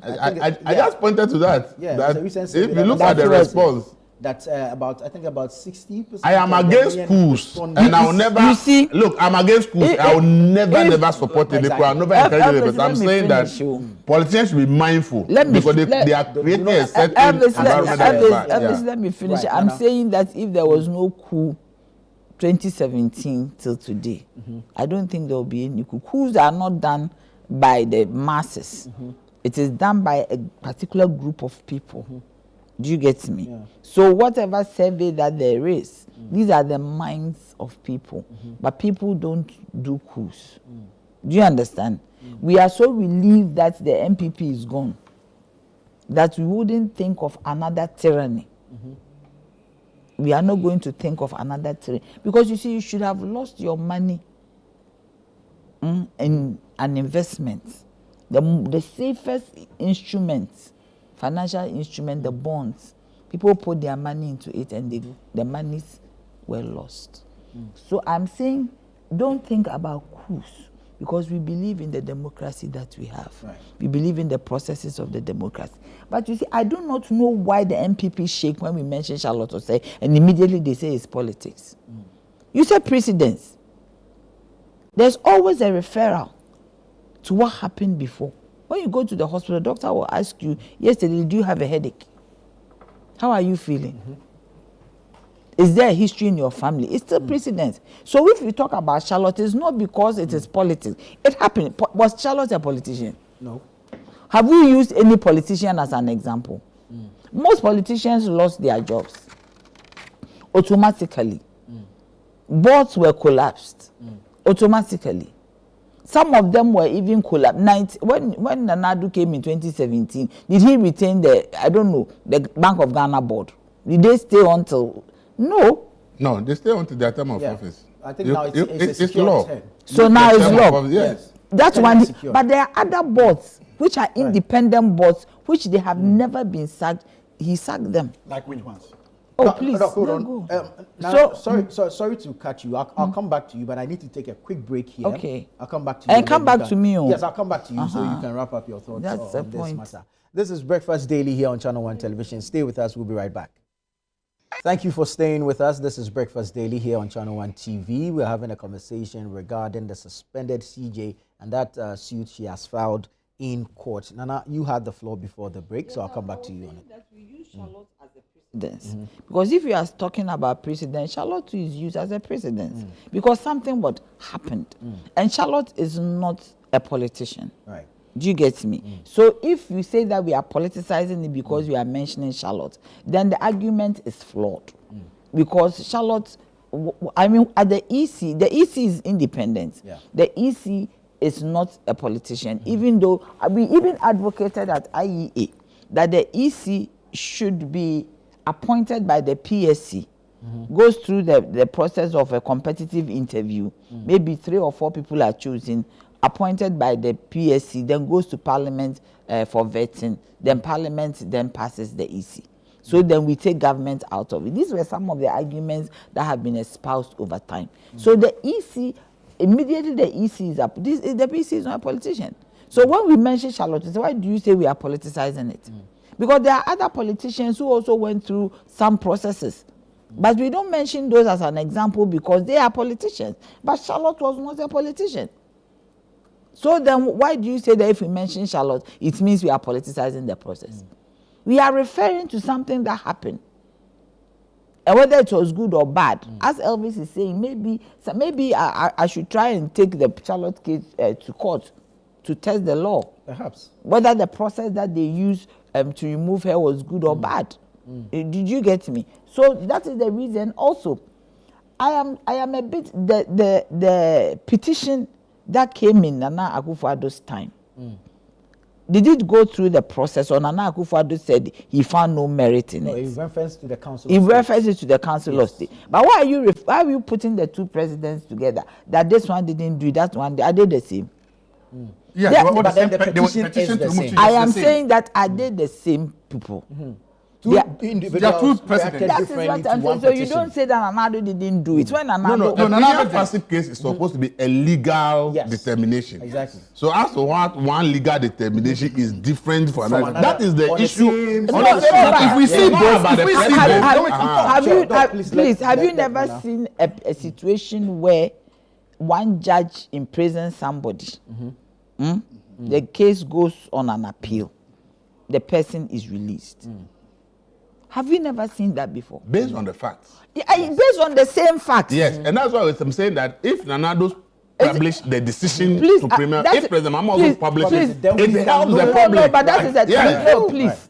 I just pointed to that. Yeah, that a recent if you look at the response, that I think about 60%. I am against schools, and I will never. You see, look, I'm against schools. I will never support it. I will never encourage it. But I'm saying that politicians should be mindful because they are creating a certain environment. Let me finish. I'm saying that if there was no coup 2017 till today, I don't think there will be any coup. Coups are not done by the masses. It is done by a particular group of people. Do you get me? Yeah. So whatever survey that there is, these are the minds of people. But people don't do coups. Do you understand? We are so relieved that the MPP is gone that we wouldn't think of another tyranny. We are not going to think of another tyranny. Because you see, you should have lost your money in an investment. The safest instrument, financial instrument, the bonds, people put their money into it and the monies were lost. So I'm saying, don't think about coups because we believe in the democracy that we have. Right. We believe in the processes of the democracy. But you see, I do not know why the MPP shake when we mention Charlotte Osei and immediately they say it's politics. You said precedents. There's always a referral to what happened before. When you go to the hospital, the doctor will ask you, yesterday, do you have a headache? How are you feeling? Is there a history in your family? It's still precedence. So if we talk about Charlotte, it's not because it is politics. It happened. Was Charlotte a politician? No. Have we used any politician as an example? Most politicians lost their jobs automatically. Boards were collapsed automatically. Some of them were even collapsed. When Nanadu came in 2017, did he retain the Bank of Ghana board? Did they stay until? No. No, they stay until their term of office. I think now it's law. So now it's law. Yes. That's one. But there are other boards which are independent boards which they have never been sacked. He sacked them. Like which ones? Oh, please. Hold on. Sorry to cut you. I'll come back to you, but I need to take a quick break here. Okay. I'll come back to you. And come back to me. Yes, I'll come back to you so you can wrap up your thoughts on this matter. This is Breakfast Daily here on Channel One Television. Stay with us. We'll be right back. Thank you for staying with us. This is Breakfast Daily here on Channel One TV. We're having a conversation regarding the suspended CJ and that suit she has filed in court. Nana, you had the floor before the break, so I'll come back to you on it. That we use Charlotte as a precedent. Because if you are talking about precedent, Charlotte is used as a precedent because something what happened. And Charlotte is not a politician. Right. Do you get me? So if you say that we are politicizing it because we are mentioning Charlotte, then the argument is flawed. Because Charlotte, I mean, at the EC is independent. Yeah. The EC is not a politician, even though we even advocated at IEA that the EC should be appointed by the PSC, goes through the process of a competitive interview. Maybe 3 or 4 people are chosen, appointed by the PSC, then goes to Parliament for vetting. Then Parliament then passes the EC. So then we take government out of it. These were some of the arguments that have been espoused over time. So the EC, immediately the EC is up. The PSC is not a politician. So when we mention Charlotte, why do you say we are politicizing it? Because there are other politicians who also went through some processes. But we don't mention those as an example because they are politicians. But Charlotte was not a politician. So then why do you say that if we mention Charlotte, it means we are politicizing the process? We are referring to something that happened. And whether it was good or bad, as Elvis is saying, maybe I should try and take the Charlotte case to court to test the law. Perhaps. Whether the process that they used to remove her was good or bad. Did you get me? So that is the reason also. I am a bit, the petition that came in Nana Akufo-Addo's time. Did it go through the process, or Nana Akufo-Addo said he found no merit in it? He referenced to the Council. He referenced it to the Council of State. But why are you putting the two presidents together? That this one didn't do, that one, are they the same? Yeah, but then the petition is the same. I am saying that are they the same people? Two individuals. There are two precedents. That is what I'm saying. So you don't say that Nanado didn't do it. When Nanado... No, Nanado Fashion case is supposed to be a legal determination. Exactly. So as to what one legal determination is different for another, that is the issue. If we see both, have you never seen a situation where one judge imprisons somebody? The case goes on an appeal. The person is released. Have you never seen that before? Based on the facts. Based on the same facts. Yes, and that's why I'm saying that if Nanado publish the decision to Premier, if President Mahmoud also publishes it, it helps the public. No, but that is a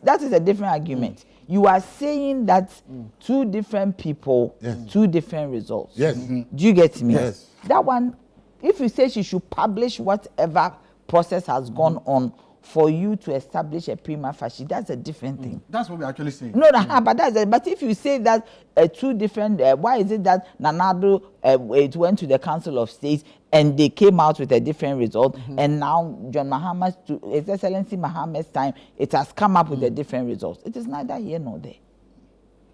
that is a different argument. You are saying that two different people, two different results. Yes. Do you get me? Yes. That one, if you say she should publish whatever process has gone on for you to establish a prima facie, that's a different thing. That's what we're actually saying. No, but if you say that two different, why is it that Nanado it went to the Council of States and they came out with a different result, and now John Mahama's, to His Excellency Mahama's time, it has come up with a different result? It is neither here nor there.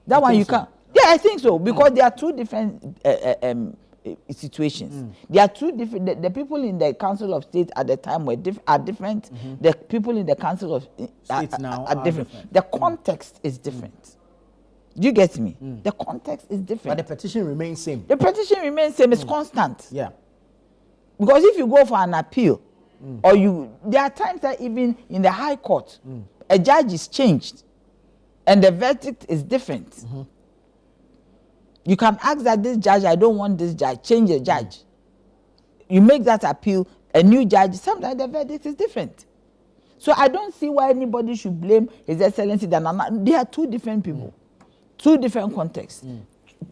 That one you can't. Yeah, I think so, because there are two different situations. There are two different. The people in the Council of State at the time are different. The people in the Council of States now are different. The context is different. Do you get me? The context is different. But the petition remains same. The petition remains same. It's constant. Yeah. Because if you go for an appeal, or there are times that even in the High Court, a judge is changed, and the verdict is different. You can ask that this judge, I don't want this judge, change the judge. You make that appeal, a new judge, sometimes the verdict is different. So I don't see why anybody should blame His Excellency. They are two different people, two different contexts.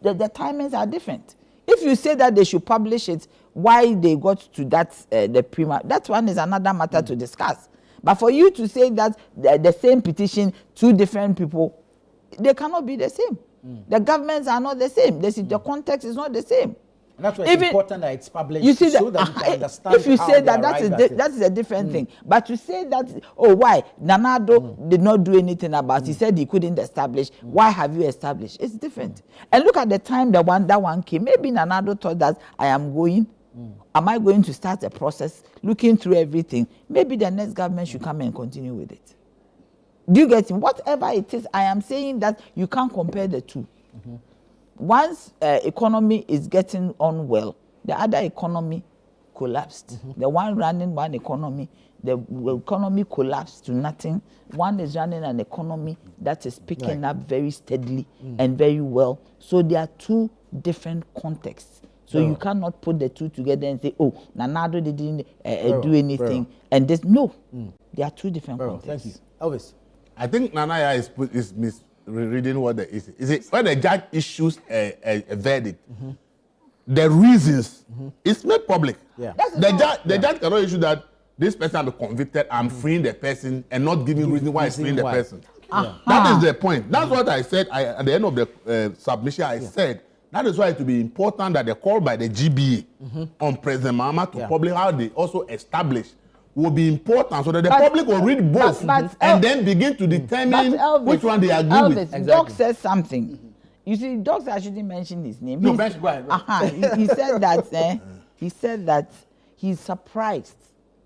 The timings are different. If you say that they should publish it, why they got to that, the prima, that one is another matter to discuss. But for you to say that the same petition, two different people, they cannot be the same. The governments are not the same. The context is not the same. And that's why it's important that it's published, you see so that you can understand. If you say that, that is a different thing. But to say that, why Nanado did not do anything about it, he said he couldn't establish. Why have you established? It's different. And look at the time that one came. Maybe Nanado thought that am I going to start a process looking through everything? Maybe the next government should come and continue with it. Do you get it? Whatever it is, I am saying that you can't compare the two. Once economy is getting on well, the other economy collapsed. The one running one economy, the economy collapsed to nothing. One is running an economy that is picking up very steadily and very well. So there are two different contexts. So you cannot put the two together and say, Nanado didn't do anything. And this, no. There are two different contexts. Thank you. Elvis. I think Nanaya is misreading what the issue is. It when the judge issues a verdict, the reasons it's made public. Yeah. The judge cannot issue that this person will be convicted, I'm freeing the person, and not giving reason why he's freeing the person. That is the point. That's what I said at the end of the submission. I said that is why it will be important that the call by the GBA on President Mahama to publish how they also establish will be important, so that the public will read both and then begin to determine which one they agree with. Exactly. Doc says something. You see, Doc shouldn't mention his name. No, mention, go ahead. He said that. He said that he's surprised.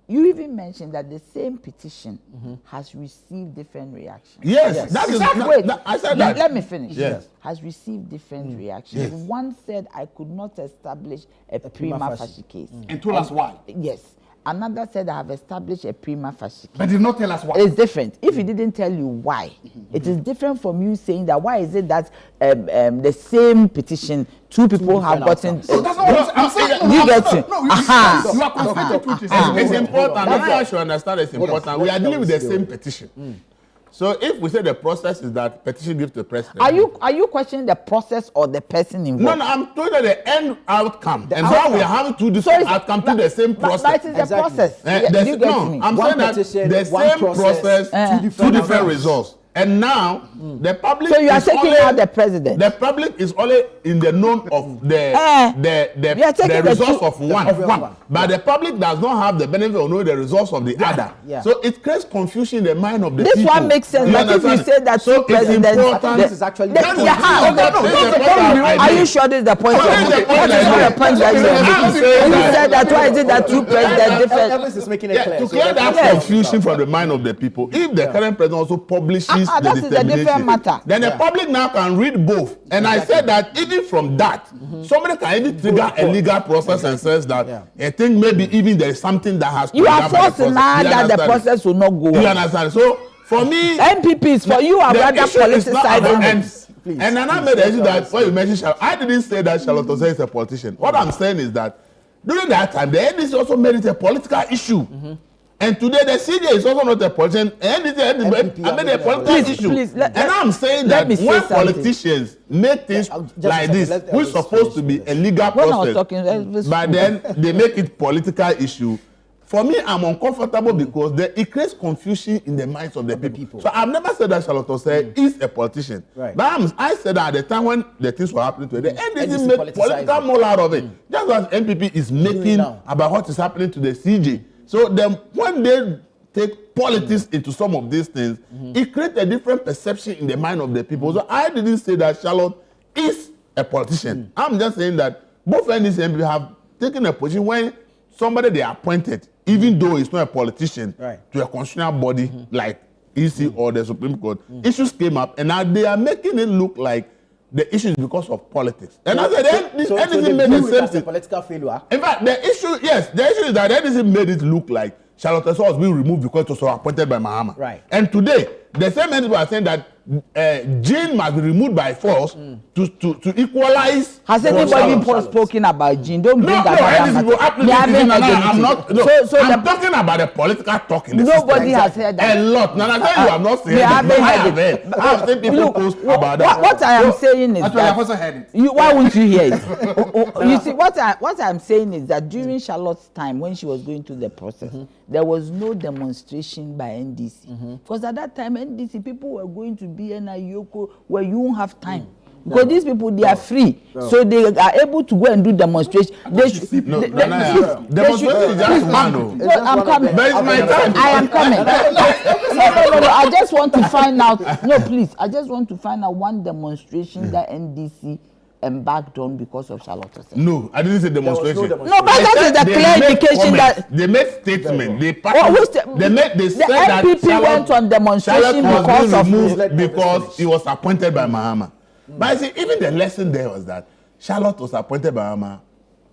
You even mentioned that the same petition has received different reactions. Yes. That is. Wait, I said that. Let me finish. Yes. Has received different reactions. Yes. One said, I could not establish a prima facie case. And told us why. Yes. Another said, I have established a prima facie case. But did not tell us why. It's different. If he didn't tell you why, it is different from you saying that why is it that the same petition, two people have gotten... So that's not what I'm saying. You get it? No, you are conflicted with it. It's important. Everyone should understand it's important. We are dealing with the same petition. So if we say the process is that petition gives to the president... Are you questioning the process or the person involved? No, I'm talking about the end outcome. And how we have two different outcomes to the same process. But it is the process. I'm saying that the same process, two different results. And now the public. So you are is taking only, out the president. The public is only in the known of the results of one. But the public does not have the benefit of knowing the results of the other. Yeah. So it creates confusion in the mind of the this people. one makes sense. You But if you understand? say that So two presidents, this is actually. are you sure this is the point? What is the point What is I the point that I'm you saying you said that? Why is it that two presidents different? Evans is making it clear. To So clear that's- that confusion from the mind of the people, if the current president also publishes the that is a different determination, matter. then the public now can read both. And I said that even from that, somebody can even trigger a legal process and says that I think maybe even there is something that has to You be are done by the forcing process. now You that the understand? process will not go You on. understand? So for me, MPPs for you are the rather issue is not about- politicizing. and then I made the issue that when you mentioned Charlotte, I didn't say that Charlotte Osei is a politician. What I'm saying is that during that time, the NDC also made it a political issue. And today the CJ is also not a politician. NDC I made a political issue. Please, and I'm saying that me say when something. politicians make things Just like a this, second, let which is Elvis supposed to be finish a legal When I was process, talking, but then they make it political issue. For me, I'm uncomfortable because it creates confusion in the minds of the people. So I've never said that Charlotte Osei is a politician. Right. But I said that at the time when the things were happening to her, the NDC NDC made politicized political it. more out of it. Just as MPP is making now. about what is happening to the CJ. So then when they take politics into some of these things, it creates a different perception in the mind of the people. So I didn't say that Charlotte is a politician. I'm just saying that both NDC and MPP have taken a position when somebody they appointed, even though it's not a politician, to a constitutional body like EC or the Supreme Court, issues came up, and now they are making it look like the issue is because of politics. And I said, so NDC they made view the it same as a thing. political failure. In fact, the issue is that NDC made it look like Charlotte Osei was being removed because it was appointed by Mahama. Right. And today, the same NDC are saying that Jean must be removed by force to equalize. Has anybody spoken about Jean? Don't bring that I'm not. No, so I'm talking about the political talk in the nobody system. has heard that. A lot. No, I tell you, I'm not saying that. I have seen people post about that. What I am saying is Actually, I've that also heard it. why won't you hear it? You see, what I'm saying is that during Charlotte's time, when she was going through the process, there was no demonstration by NDC. Because at that time, NDC people were going to be in a Yoko where you won't have time. Because these people, they are free. So they are able to go and do demonstration. Demonstration is just one. I'm coming. But it's my time. I am coming. No. I just want to find out. No, please. I just want to find out one demonstration that NDC embarked on because of Charlotte Osei. No, I didn't say demonstration. No, but that is the clear indication that they made statement. They said that MPP went on demonstration because of removed because he was appointed by Mahama. But I see, even the lesson there was that Charlotte was appointed by Mahama,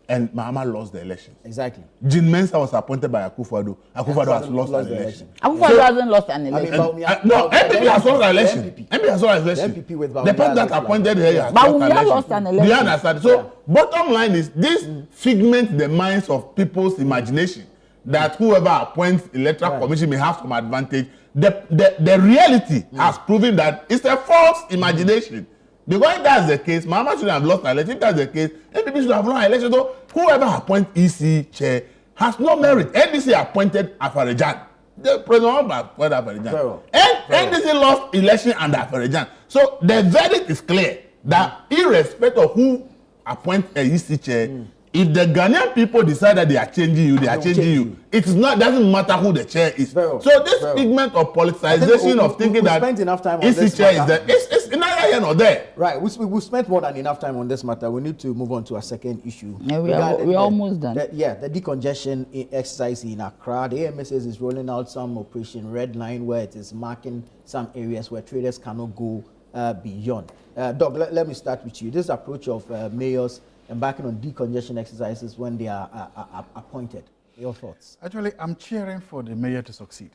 and Mahama lost the election. Exactly. Jean Mensa was appointed by Akufo-Addo. Akufo-Addo has lost the election. Akufo-Addo hasn't lost an election. No, MPP has lost the election. MPP has lost the election. MPP with the person that appointed her has lost an election. Do you understand? So, bottom line is this figment the minds of people's imagination that whoever appoints electoral commission may have some advantage. The reality has proven that it's a false imagination. Because if that's the case, Mahama shouldn't have lost an election. If that's the case, NPP should have lost an election. So whoever appoints EC chair has no merit. NDC appointed Afarajan. The president appointed Afarajan. And NDC lost election under Afarajan. So the verdict is clear that irrespective of who appoints a EC chair, if the Ghanaian people decide that they are changing you, they are changing you. It is not doesn't matter who the chair is. So this figment of politicization of thinking that EC chair is there, it's neither here nor there. Right, we spent more than enough time on this matter. We need to move on to a second issue. Yeah, we're almost done. The decongestion exercise in Accra. The AMSS is rolling out some Operation Red Line where it is marking some areas where traders cannot go beyond. Doc, let me start with you. This approach of mayors embarking on decongestion exercises when they are appointed. Your thoughts? Actually, I'm cheering for the mayor to succeed.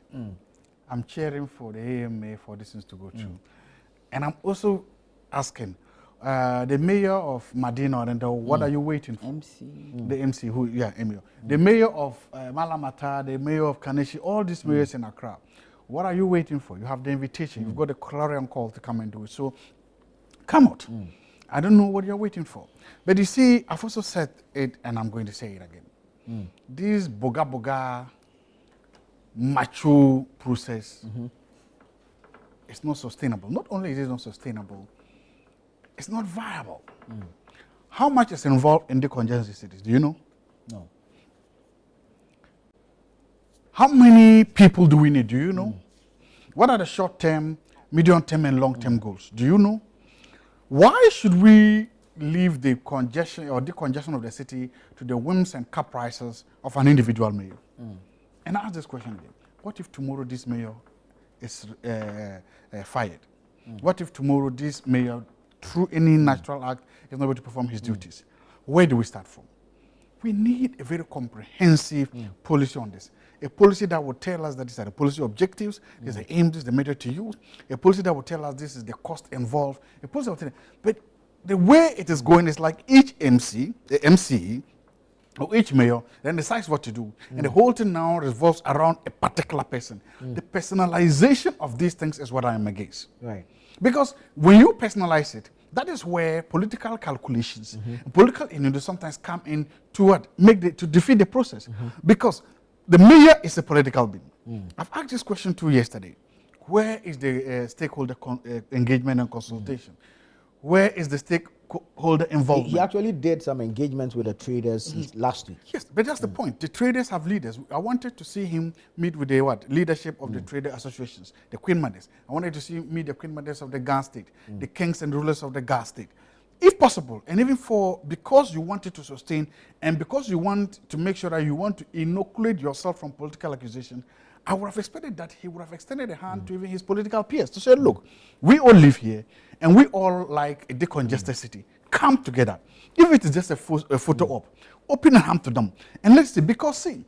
I'm cheering for the AMA for this things to go through. And I'm also asking the mayor of Medina Oriental, what are you waiting for? MC. The MC, Emir. The mayor of Malamata, the mayor of Kaneshi, all these mayors in Accra. What are you waiting for? You have the invitation. You've got the clarion call to come and do it. So come out. I don't know what you're waiting for. But you see, I've also said it, and I'm going to say it again. This boga macho process it's not sustainable. Not only is it not sustainable, it's not viable. How much is involved in decongesting cities? Do you know? No. How many people do we need? Do you know? What are the short-term, medium-term, and long-term goals? Do you know? Why should we leave the congestion or decongestion of the city to the whims and caprices of an individual mayor? And I ask this question again. What if tomorrow this mayor is fired? What if tomorrow this mayor, through any natural act, is not able to perform his duties? Where do we start from? We need a very comprehensive policy on this. A policy that will tell us that these are the policy objectives, these are the aims, this is the measure to use. A policy that will tell us this is the cost involved. A policy that will tell us, but the way it is going is like each MCE, or each mayor then decides what to do. And the whole thing now revolves around a particular person. The personalization of these things is what I am against. Right. Because when you personalize it, that is where political calculations, political innuendo sometimes come in to what? To defeat the process. Because the mayor is a political being. I've asked this question too yesterday. Where is the stakeholder engagement and consultation? Where is the stakeholder involvement? He actually did some engagement with the traders last week. Yes, but that's the point. The traders have leaders. I wanted to see him meet with the leadership of the trader associations, the Queen Mothers. I wanted to see him meet the Queen Mothers of the Gas State, the kings and rulers of the Gas State. If possible, and even because you wanted to sustain and because you want to make sure that you want to inoculate yourself from political accusation, I would have expected that he would have extended a hand to even his political peers to say, look, we all live here and we all like a decongested city. Come together. If it is just a photo op, open a hand to them. And let's see, because see,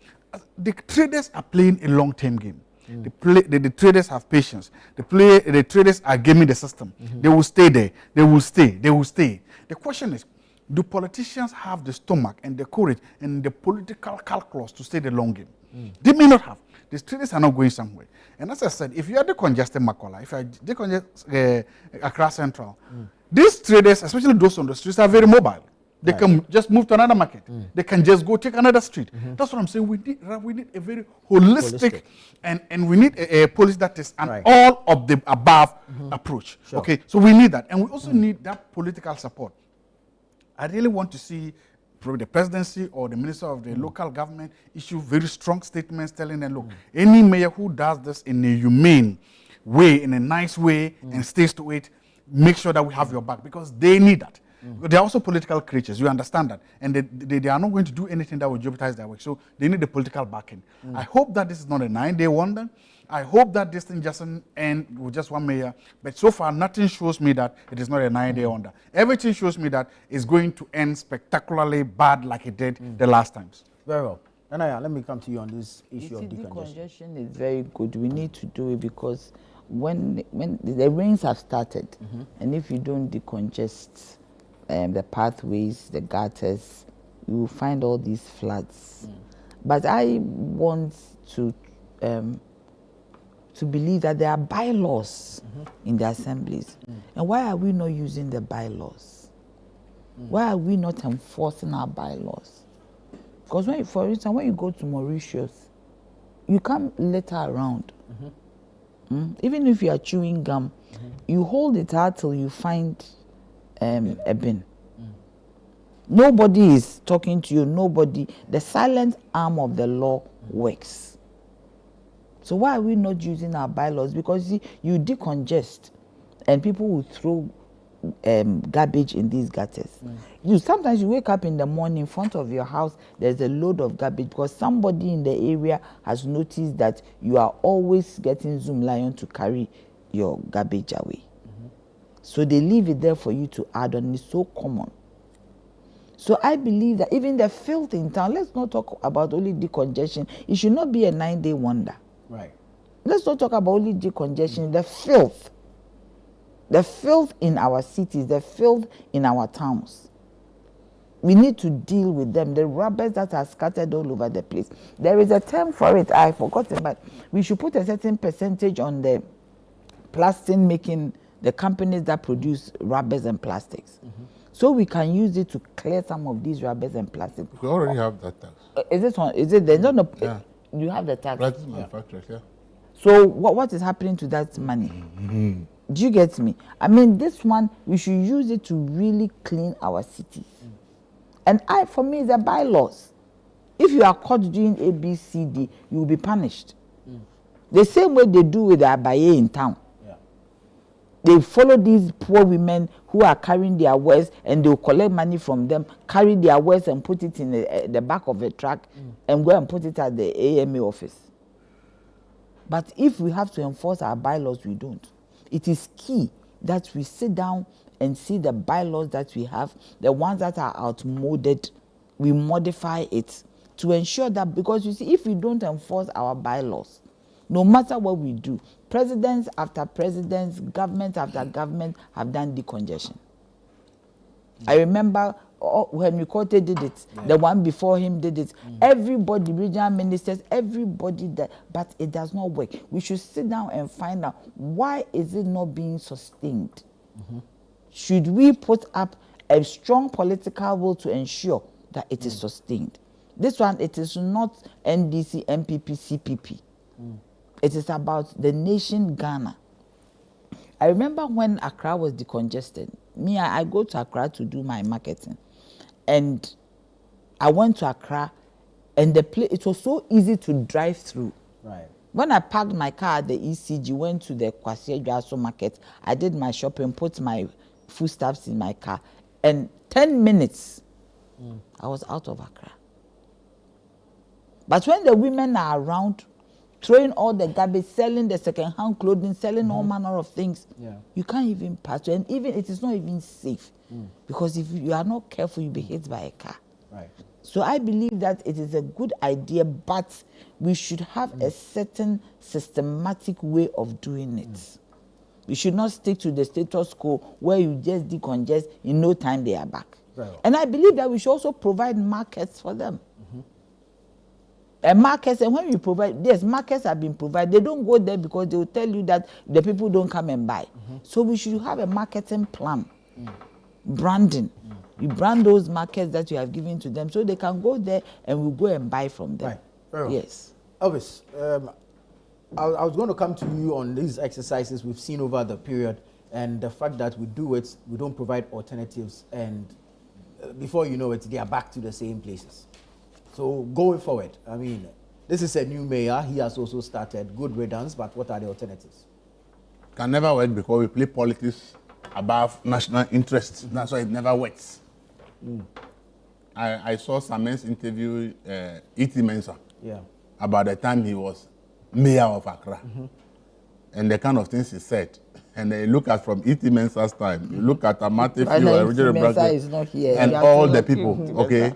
the traders are playing a long-term game. The traders have patience. The traders are gaming the system. They will stay there. They will stay. They will stay. The question is, do politicians have the stomach and the courage and the political calculus to stay the long game? They may not have. These traders are not going somewhere. And as I said, if you are decongesting Makola, if you are decongesting Accra Central, these traders, especially those on the streets, are very mobile. They can just move to another market. They can just go take another street. That's what I'm saying. We need a very holistic. And we need a policy that is an all of the above approach. Sure. Okay, so we need that. And we also need that political support. I really want to see probably the presidency or the minister of the local government issue very strong statements telling them, look, any mayor who does this in a humane way, in a nice way, and stays to it, make sure that we have your back, because they need that. They are also political creatures, you understand that. And they are not going to do anything that will jeopardize their work. So they need the political backing. I hope that this is not a 9-day wonder. I hope that this thing doesn't end with just one mayor. But so far, nothing shows me that it is not a 9-day wonder. Everything shows me that it's going to end spectacularly bad like it did the last times. Very well. Anaya, let me come to you on this issue of decongestion. Decongestion is very good. We need to do it because when the rains have started, and if you don't decongest the pathways, the gutters, you will find all these floods. But I want to believe that there are bylaws in the assemblies. And why are we not using the bylaws? Why are we not enforcing our bylaws? Because for instance, when you go to Mauritius, you can't litter around. Even if you are chewing gum, you hold it out till you find a bin. Nobody is talking to you. Nobody. The silent arm of the law works. So why are we not using our bylaws? Because you decongest, and people will throw garbage in these gutters. Sometimes you wake up in the morning, in front of your house, there's a load of garbage because somebody in the area has noticed that you are always getting Zoom Lion to carry your garbage away. So they leave it there for you to add on. It's so common. So I believe that even the filth in town, let's not talk about only decongestion. It should not be a 9-day wonder. Right. Let's not talk about only decongestion. The filth in our cities, the filth in our towns. We need to deal with them. The rubbers that are scattered all over the place. There is a term for it. I forgot it, but we should put a certain percentage on the plastic making, the companies that produce rubbers and plastics. So we can use it to clear some of these rubbers and plastics. We already have that tax. Is it there's not Yeah. you have the tax? Practice manufacturers, yeah. So what is happening to that money? Do you get me? I mean, this one, we should use it to really clean our cities. And for me, it's the bylaws. If you are caught doing A, B, C, D, you will be punished. The same way they do with the Abaye in town. Yeah. They follow these poor women who are carrying their wares, and they will collect money from them, carry their wares and put it in the back of a truck and go and put it at the AMA office. But if we have to enforce our bylaws, we don't. It is key that we sit down and see the bylaws that we have, the ones that are outmoded, we modify it to ensure that, because you see, if we don't enforce our bylaws, no matter what we do, presidents after presidents, government after government have done decongestion. I remember when Kote did it, the one before him did it. Everybody, regional ministers, everybody that, but it does not work. We should sit down and find out, why is it not being sustained? Should we put up a strong political will to ensure that it is sustained? This one, it is not NDC, MPP, CPP. It is about the nation Ghana. I remember when Accra was decongested. I go to Accra to do my marketing. And I went to Accra, and it was so easy to drive through. Right. When I parked my car at the ECG, went to the Kwasi Ejuaso market, I did my shopping, put my foodstuffs in my car, and 10 minutes, I was out of Accra. But when the women are around, throwing all the garbage, selling the second-hand clothing, selling all manner of things, you can't even pass through. And even it is not even safe, because if you are not careful, you'll be hit by a car. Right. So I believe that it is a good idea, but we should have a certain systematic way of doing it. We should not stick to the status quo where you just decongest, in no time they are back. Right. And I believe that we should also provide markets for them. And markets, and when we provide, yes, markets have been provided. They don't go there because they will tell you that the people don't come and buy. So we should have a marketing plan, branding. You brand those markets that you have given to them so they can go there and we'll go and buy from them. Right. Very well. Yes. Elvis, I was going to come to you on these exercises we've seen over the period, and the fact that we do it, we don't provide alternatives, and before you know it, they are back to the same places. So going forward, I mean, this is a new mayor. He has also started good riddance, but what are the alternatives? Can never work because we play politics above national interests. That's why it never works. I saw Samen's interview, E.T. Mensah, about the time he was mayor of Accra, and the kind of things he said. And then you look at from E.T. Mensah's time, you look at Amate Fio, E.T. Mensah is not here. and all the people, okay?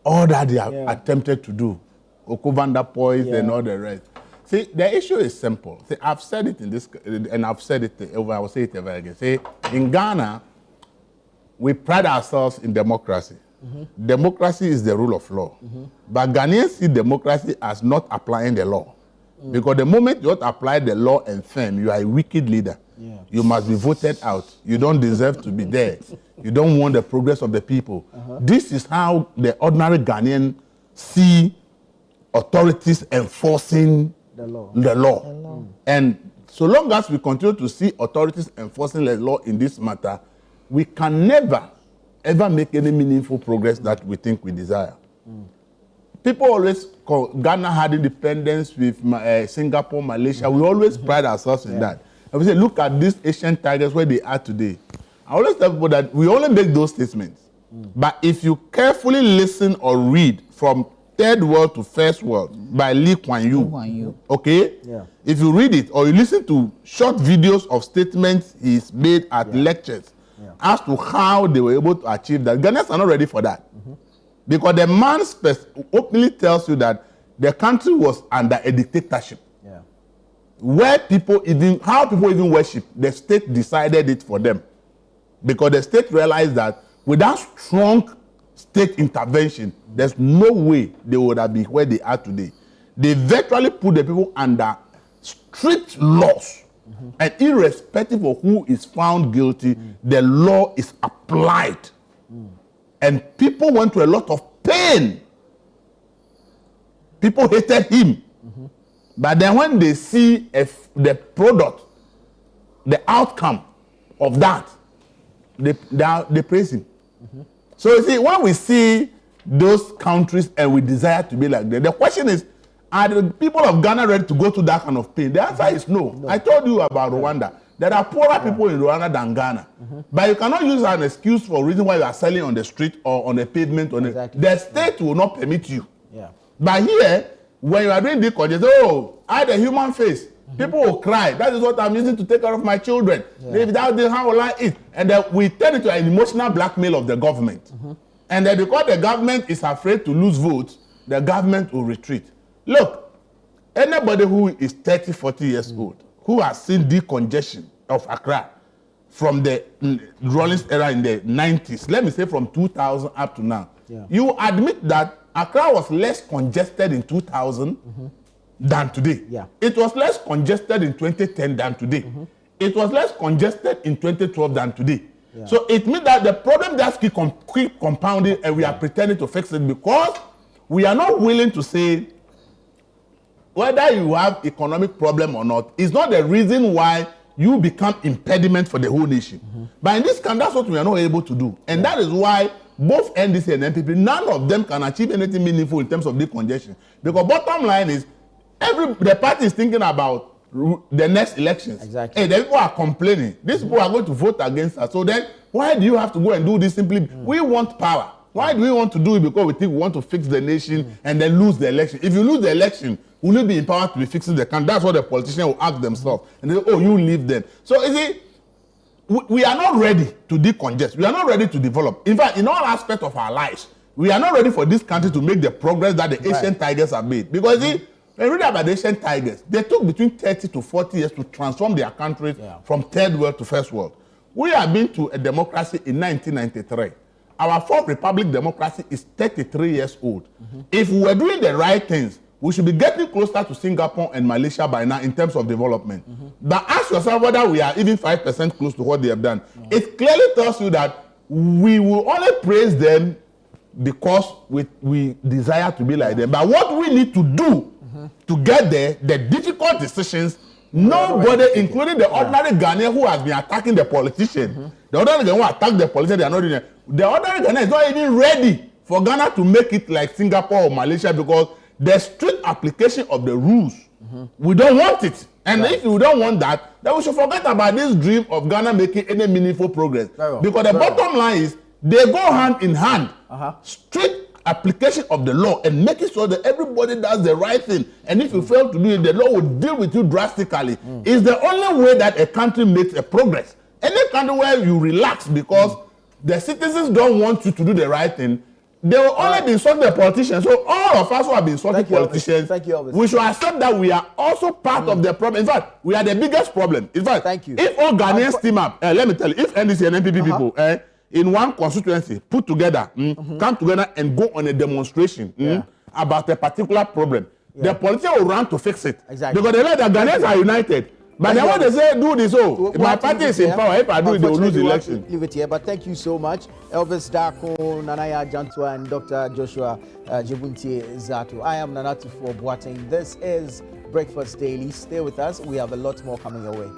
All that they have attempted to do, Okubanda Poise and all the rest. See, the issue is simple. See, I've said it in this, and I've said it over, I will say it ever again. See, in Ghana, we pride ourselves in democracy. Democracy is the rule of law. But Ghanaians see democracy as not applying the law. Because the moment you don't apply the law and firm, you are a wicked leader. You must be voted out. You don't deserve to be there. You don't want the progress of the people. This is how the ordinary Ghanaian see authorities enforcing the law. And so long as we continue to see authorities enforcing the law in this matter, we can never, ever make any meaningful progress that we think we desire. People always call Ghana had independence with Singapore, Malaysia. We always pride ourselves in that. And we say, look at these Asian tigers where they are today. I always tell people that we only make those statements. But if you carefully listen or read from Third World to First World by Lee Kuan Yew, okay? If you read it or you listen to short videos of statements he's made at lectures as to how they were able to achieve that, Ghanaians are not ready for that. Because the man openly tells you that the country was under a dictatorship. Where people even, how people even worship, the state decided it for them. Because the state realized that without strong state intervention, there's no way they would have been where they are today. They virtually put the people under strict laws. And irrespective of who is found guilty, the law is applied. And people went through a lot of pain. People hated him. But then when they see the product, the outcome of that, they praise him. So you see, when we see those countries and we desire to be like them, the question is, are the people of Ghana ready to go through that kind of pain? The answer is no. I told you about Rwanda. There are poorer people in Rwanda than Ghana. But you cannot use an excuse for a reason why you are selling on the street or on the pavement. The state will not permit you. But here, when you are doing decongestion, oh, I had a human face. People will cry. That is what I'm using to take care of my children. Without this, how will I eat? And then we turn it to an emotional blackmail of the government. And then because the government is afraid to lose votes, the government will retreat. Look, anybody who is 30, 40 years old, who has seen decongestion of Accra from the Rawlings era in the 90s, let me say from 2000 up to now, you admit that Accra was less congested in 2000 than today. It was less congested in 2010 than today. It was less congested in 2012 than today. So it means that the problem just keep compounding, and we are pretending to fix it because we are not willing to say whether you have economic problem or not is not the reason why you become impediment for the whole nation. But in this country, that's what we are not able to do. And that is why both NDC and NPP, none of them can achieve anything meaningful in terms of decongestion. Because bottom line is, the party is thinking about the next elections. Hey, the people are complaining. These people are going to vote against us. So then, why do you have to go and do this simply? We want power. Why do we want to do it? Because we think we want to fix the nation and then lose the election. If you lose the election, will you be empowered to be fixing the country? That's what the politicians will ask themselves. And they say, oh, you leave them. So you see, we are not ready to decongest. We are not ready to develop. In fact, in all aspects of our lives, we are not ready for this country to make the progress that the Asian tigers have made. Because see, when you read about the Asian tigers, they took between 30 to 40 years to transform their countries from third world to first world. We have been to a democracy in 1993. Our fourth republic democracy is 33 years old. If we were doing the right things, we should be getting closer to Singapore and Malaysia by now in terms of development. But ask yourself whether we are even 5% close to what they have done. It clearly tells you that we will only praise them because we desire to be like them. But what we need to do to get there, the difficult decisions, nobody, including the ordinary Ghanaian who has been attacking the politician, the ordinary Ghanaian who attack the politician, they are not doing it. The ordinary Ghanaian is not even ready for Ghana to make it like Singapore or Malaysia because the strict application of the rules, we don't want it. And if we don't want that, then we should forget about this dream of Ghana making any meaningful progress. Because the bottom line is, they go hand in hand. Strict application of the law and making sure that everybody does the right thing. And if you fail to do it, the law will deal with you drastically. It's the only way that a country makes a progress. Any country where you relax because the citizens don't want you to do the right thing, they will only be insulting the politicians. So all of us who have been insulting politicians, we should accept that we are also part of the problem. In fact, we are the biggest problem. In fact, if all Ghanaians team up, let me tell you, if NDC and NPP people in one constituency put together, come together and go on a demonstration about a particular problem, the politicians will run to fix it. Because they know that Ghanaians are united. But then when they say do this, my party is in power. If I do it, they will lose the election. Leave it here. But thank you so much, Elvis Dako, Nanaya Jantua, and Dr. Joshua Jebuntie Zato. I am Nanatu for Boateng. This is Breakfast Daily. Stay with us. We have a lot more coming your way.